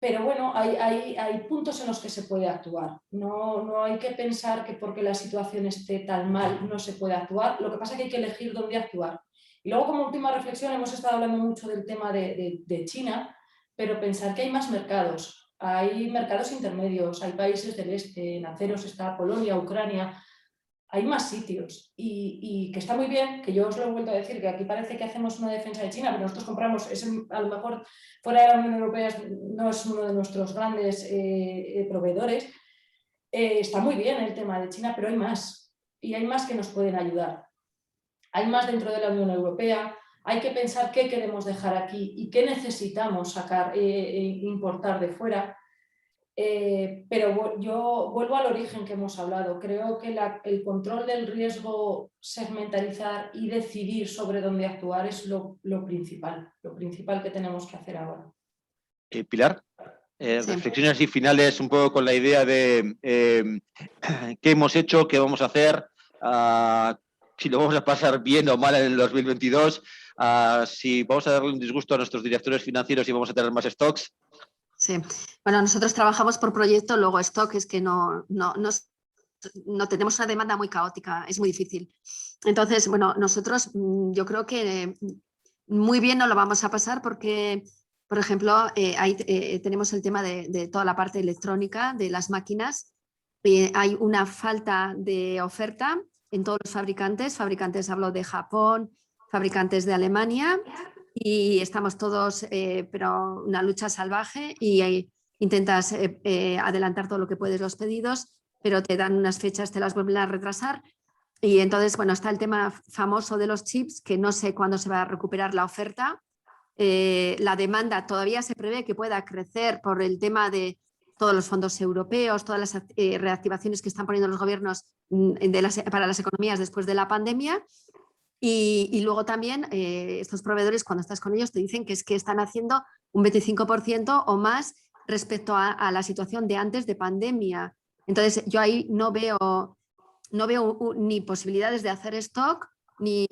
Pero bueno, hay puntos en los que se puede actuar. No hay que pensar que porque la situación esté tan mal no se puede actuar. Lo que pasa es que hay que elegir dónde actuar. Y luego, como última reflexión, hemos estado hablando mucho del tema de China, pero pensar que hay más mercados. Hay mercados intermedios, hay países del este, en aceros está Polonia, Ucrania. Hay más sitios y que está muy bien, que yo os lo he vuelto a decir, que aquí parece que hacemos una defensa de China, pero nosotros compramos, a lo mejor fuera de la Unión Europea no es uno de nuestros grandes proveedores. Está muy bien el tema de China, pero hay más y hay más que nos pueden ayudar. Hay más dentro de la Unión Europea, hay que pensar qué queremos dejar aquí y qué necesitamos sacar, importar de fuera. Pero yo vuelvo al origen que hemos hablado. Creo que el control del riesgo, segmentalizar y decidir sobre dónde actuar es lo principal que tenemos que hacer ahora. Pilar, sí. Reflexiones así finales un poco con la idea de qué hemos hecho, qué vamos a hacer, si lo vamos a pasar bien o mal en el 2022, si vamos a darle un disgusto a nuestros directores financieros y vamos a tener más stocks. Sí, bueno, nosotros trabajamos por proyecto, luego stock es que no tenemos una demanda muy caótica, es muy difícil. Entonces, bueno, nosotros yo creo que muy bien no lo vamos a pasar porque, por ejemplo, ahí tenemos el tema de toda la parte electrónica de las máquinas, hay una falta de oferta en todos los fabricantes hablo de Japón, fabricantes de Alemania, y estamos todos, pero una lucha salvaje, y intentas adelantar todo lo que puedes los pedidos, pero te dan unas fechas, te las vuelven a retrasar. Y entonces, bueno, está el tema famoso de los chips, que no sé cuándo se va a recuperar la oferta. La demanda todavía se prevé que pueda crecer por el tema de todos los fondos europeos, todas las reactivaciones que están poniendo los gobiernos para las economías después de la pandemia. Y luego también estos proveedores, cuando estás con ellos, te dicen que es que están haciendo un 25% o más respecto a la situación de antes de pandemia. Entonces, yo ahí no veo ni posibilidades de hacer stock, ni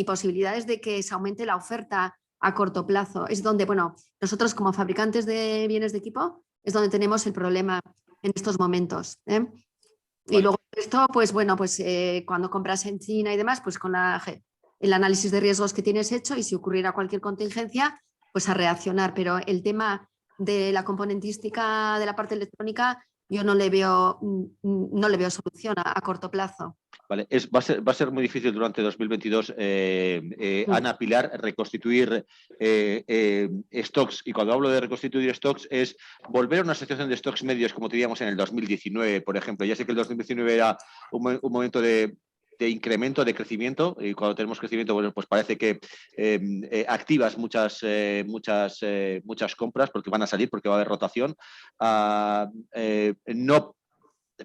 posibilidades de que se aumente la oferta a corto plazo. Es donde, bueno, nosotros como fabricantes de bienes de equipo es donde tenemos el problema en estos momentos. Vale. Y luego esto, pues bueno, pues cuando compras en China y demás, pues con el análisis de riesgos que tienes hecho, y si ocurriera cualquier contingencia, pues a reaccionar. Pero el tema de la componentística de la parte electrónica, yo no le veo solución a corto plazo. Vale, va a ser muy difícil durante 2022, Ana, Pilar, reconstituir stocks. Y cuando hablo de reconstituir stocks es volver a una situación de stocks medios como teníamos en el 2019, por ejemplo. Ya sé que el 2019 era un momento de incremento, de crecimiento, y cuando tenemos crecimiento, bueno, pues parece que activas muchas compras porque van a salir, porque va a haber rotación. No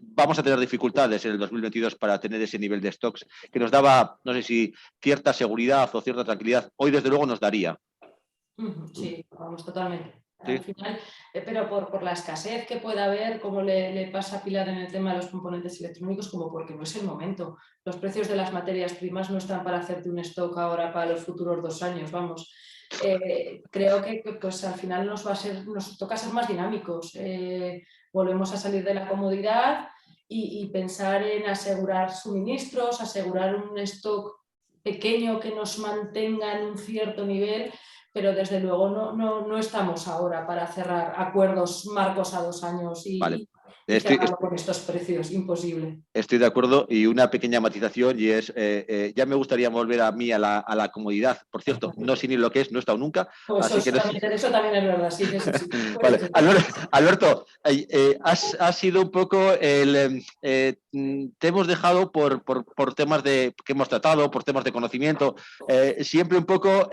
vamos a tener dificultades en el 2022 para tener ese nivel de stocks que nos daba, no sé si cierta seguridad o cierta tranquilidad. Hoy, desde luego, nos daría. Sí, vamos, totalmente. ¿Sí? Al final, pero por la escasez que pueda haber, como le pasa a Pilar en el tema de los componentes electrónicos, como porque no es el momento. Los precios de las materias primas no están para hacerte un stock ahora para los futuros 2 años, vamos. Creo que pues, al final nos toca ser más dinámicos. Volvemos a salir de la comodidad y pensar en asegurar suministros, asegurar un stock pequeño que nos mantenga en un cierto nivel, pero desde luego no estamos ahora para cerrar acuerdos marcos a 2 años y cerrarlo con estos precios, imposible. Estoy de acuerdo, y una pequeña matización, y es, ya me gustaría volver a mí a la comodidad. Por cierto, no sé ni lo que es, no he estado nunca. Pues así que eso también es verdad, sí. Vale. Alberto, has sido un poco te hemos dejado por temas que hemos tratado, por temas de conocimiento, siempre un poco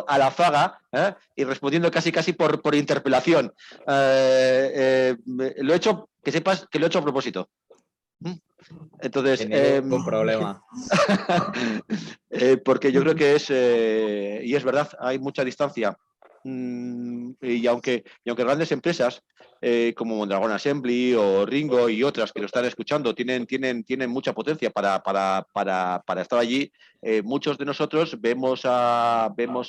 a la faga, y respondiendo casi por interpelación. Lo he hecho, que sepas que lo he hecho a propósito. Entonces, sin ningún problema. porque yo creo que y es verdad, hay mucha distancia. Y aunque grandes empresas como Mondragón Assembly o Ringo y otras que lo están escuchando tienen mucha potencia para estar allí, muchos de nosotros vemos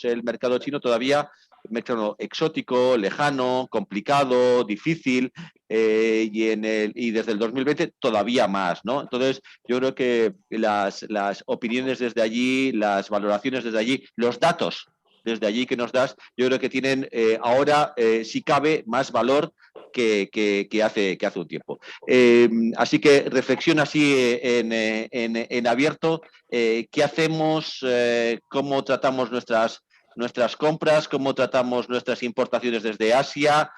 el mercado chino todavía mercado exótico, lejano, complicado, difícil, y desde el 2020 todavía más, ¿no? Entonces, yo creo que las opiniones desde allí, las valoraciones desde allí, los datos desde allí que nos das, yo creo que tienen ahora, si cabe, más valor que hace un tiempo. Así que reflexiona así en abierto, ¿qué hacemos? ¿Cómo tratamos nuestras compras? ¿Cómo tratamos nuestras importaciones desde Asia?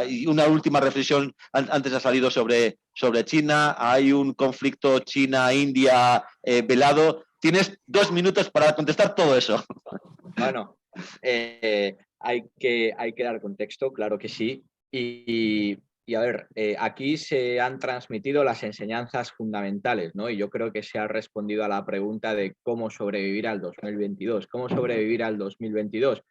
Y una última reflexión, antes ha salido sobre China. Hay un conflicto China-India velado. Tienes 2 minutos para contestar todo eso. Bueno, hay que dar contexto, claro que sí. Y a ver, aquí se han transmitido las enseñanzas fundamentales, ¿no? Y yo creo que se ha respondido a la pregunta de cómo sobrevivir al 2022. ¿Cómo sobrevivir al 2022?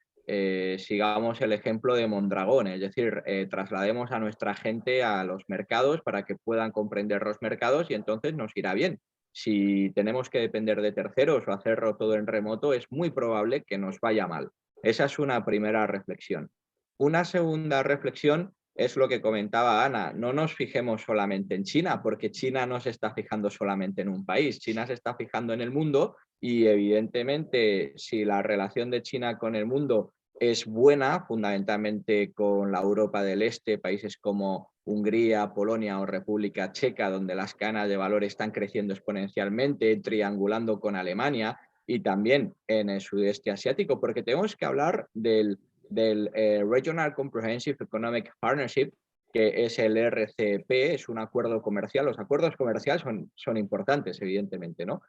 Sigamos el ejemplo de Mondragón, es decir, traslademos a nuestra gente a los mercados para que puedan comprender los mercados, y entonces nos irá bien. Si tenemos que depender de terceros o hacerlo todo en remoto, es muy probable que nos vaya mal. Esa es una primera reflexión. Una segunda reflexión es lo que comentaba Ana. No nos fijemos solamente en China, porque China no se está fijando solamente en un país. China se está fijando en el mundo, y evidentemente si la relación de China con el mundo es buena, fundamentalmente con la Europa del Este, países como Hungría, Polonia o República Checa, donde las cadenas de valor están creciendo exponencialmente, triangulando con Alemania, y también en el sudeste asiático, porque tenemos que hablar del Regional Comprehensive Economic Partnership, que es el RCEP, es un acuerdo comercial. Los acuerdos comerciales son importantes, evidentemente, ¿no?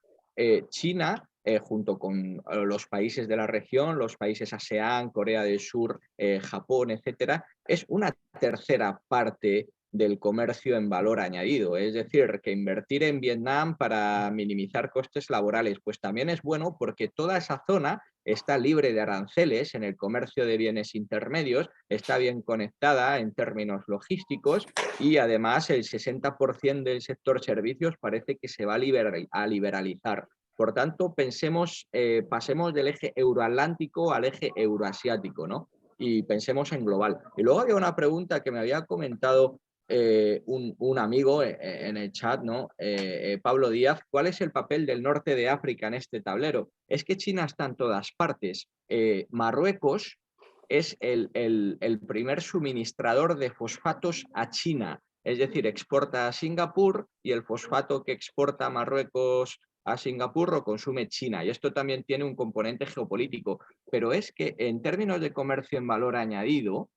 China, junto con los países de la región, los países ASEAN, Corea del Sur, Japón, etcétera, es una tercera parte del comercio en valor añadido. Es decir, que invertir en Vietnam para minimizar costes laborales, pues también es bueno porque toda esa zona está libre de aranceles en el comercio de bienes intermedios, está bien conectada en términos logísticos y además el 60% del sector servicios parece que se va a liberalizar. Por tanto, pasemos del eje euroatlántico al eje euroasiático, ¿no? Y pensemos en global. Y luego había una pregunta que me había comentado un amigo en el chat, ¿no? Pablo Díaz, ¿cuál es el papel del norte de África en este tablero? Es que China está en todas partes. Marruecos es el primer suministrador de fosfatos a China, es decir, exporta a Singapur y el fosfato que exporta Marruecos a Singapur lo consume China, y esto también tiene un componente geopolítico, pero es que en términos de comercio en valor añadido,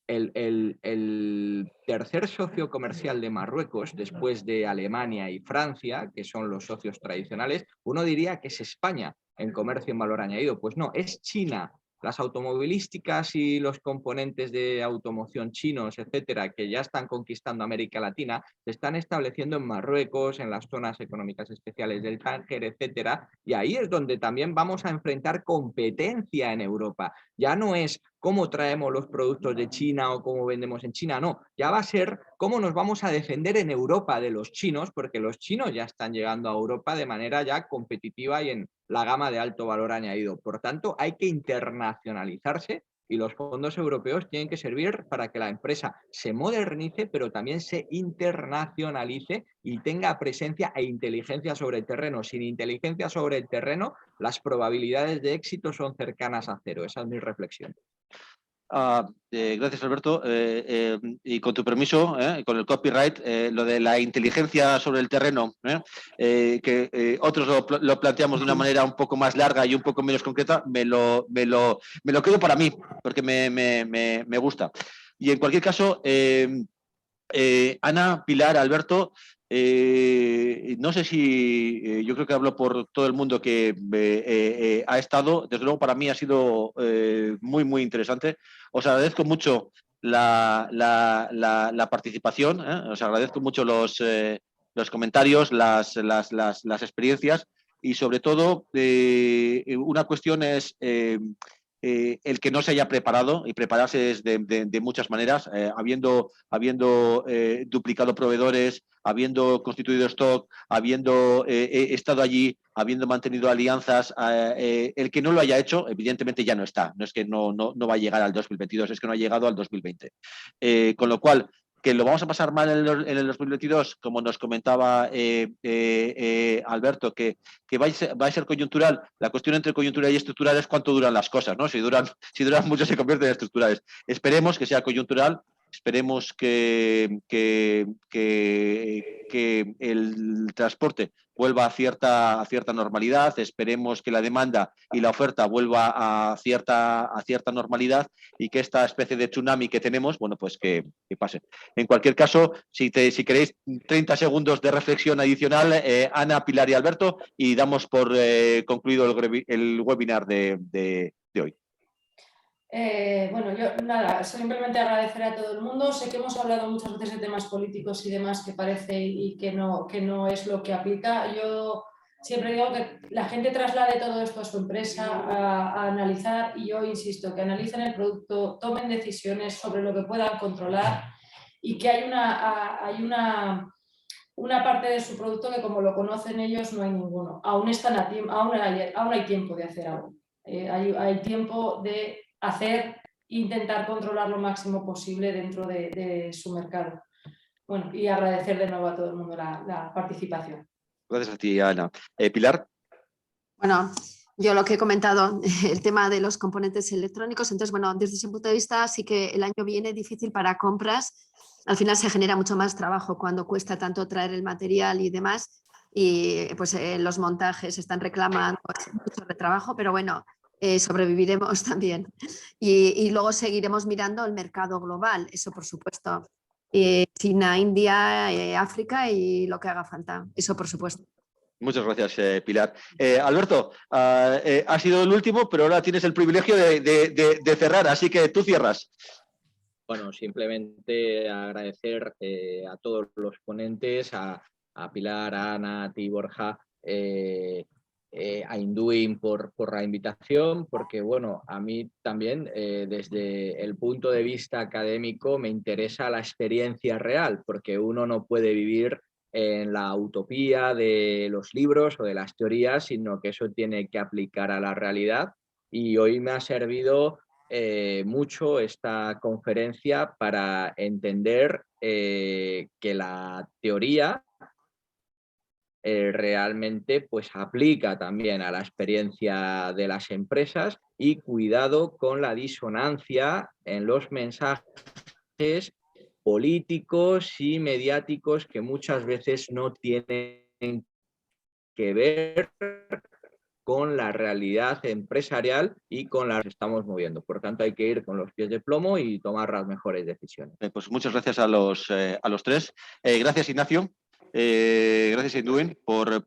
el tercer socio comercial de Marruecos, después de Alemania y Francia, que son los socios tradicionales, uno diría que es España en comercio en valor añadido. Pues no, es China. Las automovilísticas y los componentes de automoción chinos, etcétera, que ya están conquistando América Latina, se están estableciendo en Marruecos, en las zonas económicas especiales del Tánger, etcétera, y ahí es donde también vamos a enfrentar competencia en Europa. Ya no es cómo traemos los productos de China o cómo vendemos en China, no, ya va a ser cómo nos vamos a defender en Europa de los chinos, porque los chinos ya están llegando a Europa de manera ya competitiva y en la gama de alto valor añadido. Por tanto, hay que internacionalizarse y los fondos europeos tienen que servir para que la empresa se modernice, pero también se internacionalice y tenga presencia e inteligencia sobre el terreno. Sin inteligencia sobre el terreno, las probabilidades de éxito son cercanas a cero. Esa es mi reflexión. Gracias, Alberto. Y con tu permiso, con el copyright, lo de la inteligencia sobre el terreno, que otros lo planteamos de una manera un poco más larga y un poco menos concreta, me lo quedo para mí, porque me gusta. Y en cualquier caso, Ana, Pilar, Alberto, no sé si yo creo que hablo por todo el mundo que ha estado. Desde luego para mí ha sido muy, muy interesante. Os agradezco mucho la participación, os agradezco mucho los comentarios, las experiencias, y sobre todo una cuestión es el que no se haya preparado, y prepararse es de muchas maneras, habiendo duplicado proveedores, habiendo constituido stock, habiendo estado allí, habiendo mantenido alianzas. El que no lo haya hecho, evidentemente ya no está. No es que no va a llegar al 2022, es que no ha llegado al 2020. Con lo cual, que lo vamos a pasar mal en el 2022, como nos comentaba Alberto, que va a ser coyuntural. La cuestión entre coyuntural y estructural es cuánto duran las cosas, ¿no? Si duran mucho se convierten en estructurales. Esperemos que sea coyuntural, esperemos que el transporte vuelva a cierta normalidad, esperemos que la demanda y la oferta vuelva a cierta normalidad, y que esta especie de tsunami que tenemos, bueno, pues que pase. En cualquier caso, si queréis 30 segundos de reflexión adicional, Ana, Pilar y Alberto, y damos por concluido el webinar de hoy. Bueno, yo nada, simplemente agradecer a todo el mundo. Sé que hemos hablado muchas veces de temas políticos y demás que parece y que no es lo que aplica. Yo siempre digo que la gente traslade todo esto a su empresa a analizar, y yo insisto, que analicen el producto, tomen decisiones sobre lo que puedan controlar, y que hay una parte de su producto que, como lo conocen ellos, no hay ninguno. Aún hay tiempo de hacer algo. Hay tiempo de intentar controlar lo máximo posible dentro de su mercado. Bueno, y agradecer de nuevo a todo el mundo la participación. Gracias a ti, Ana. Pilar. Bueno, Yo lo que he comentado, el tema de los componentes electrónicos, entonces, bueno, desde ese punto de vista sí que el año viene difícil para compras. Al final se genera mucho más trabajo cuando cuesta tanto traer el material y demás. Y pues los montajes están reclamando mucho de trabajo, pero bueno, sobreviviremos también. Y luego seguiremos mirando el mercado global, eso por supuesto. China, India, África y lo que haga falta, eso por supuesto. Muchas gracias, Pilar. Alberto, ha sido el último, pero ahora tienes el privilegio de cerrar, así que tú cierras. Bueno, simplemente agradecer a todos los ponentes, a Pilar, a Ana, a ti, Borja, a Induin por la invitación, porque bueno, a mí también desde el punto de vista académico me interesa la experiencia real, porque uno no puede vivir en la utopía de los libros o de las teorías, sino que eso tiene que aplicar a la realidad. Y hoy me ha servido mucho esta conferencia para entender que la teoría realmente pues aplica también a la experiencia de las empresas, y cuidado con la disonancia en los mensajes políticos y mediáticos que muchas veces no tienen que ver con la realidad empresarial y con la que estamos moviendo. Por tanto, hay que ir con los pies de plomo y tomar las mejores decisiones. Pues muchas gracias a los tres. Gracias, Ignacio. Gracias, Induin, por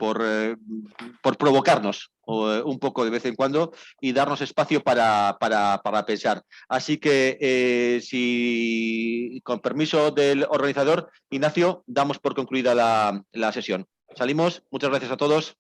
provocarnos un poco de vez en cuando y darnos espacio para pensar. Así que, si con permiso del organizador, Ignacio, damos por concluida la sesión. Salimos. Muchas gracias a todos.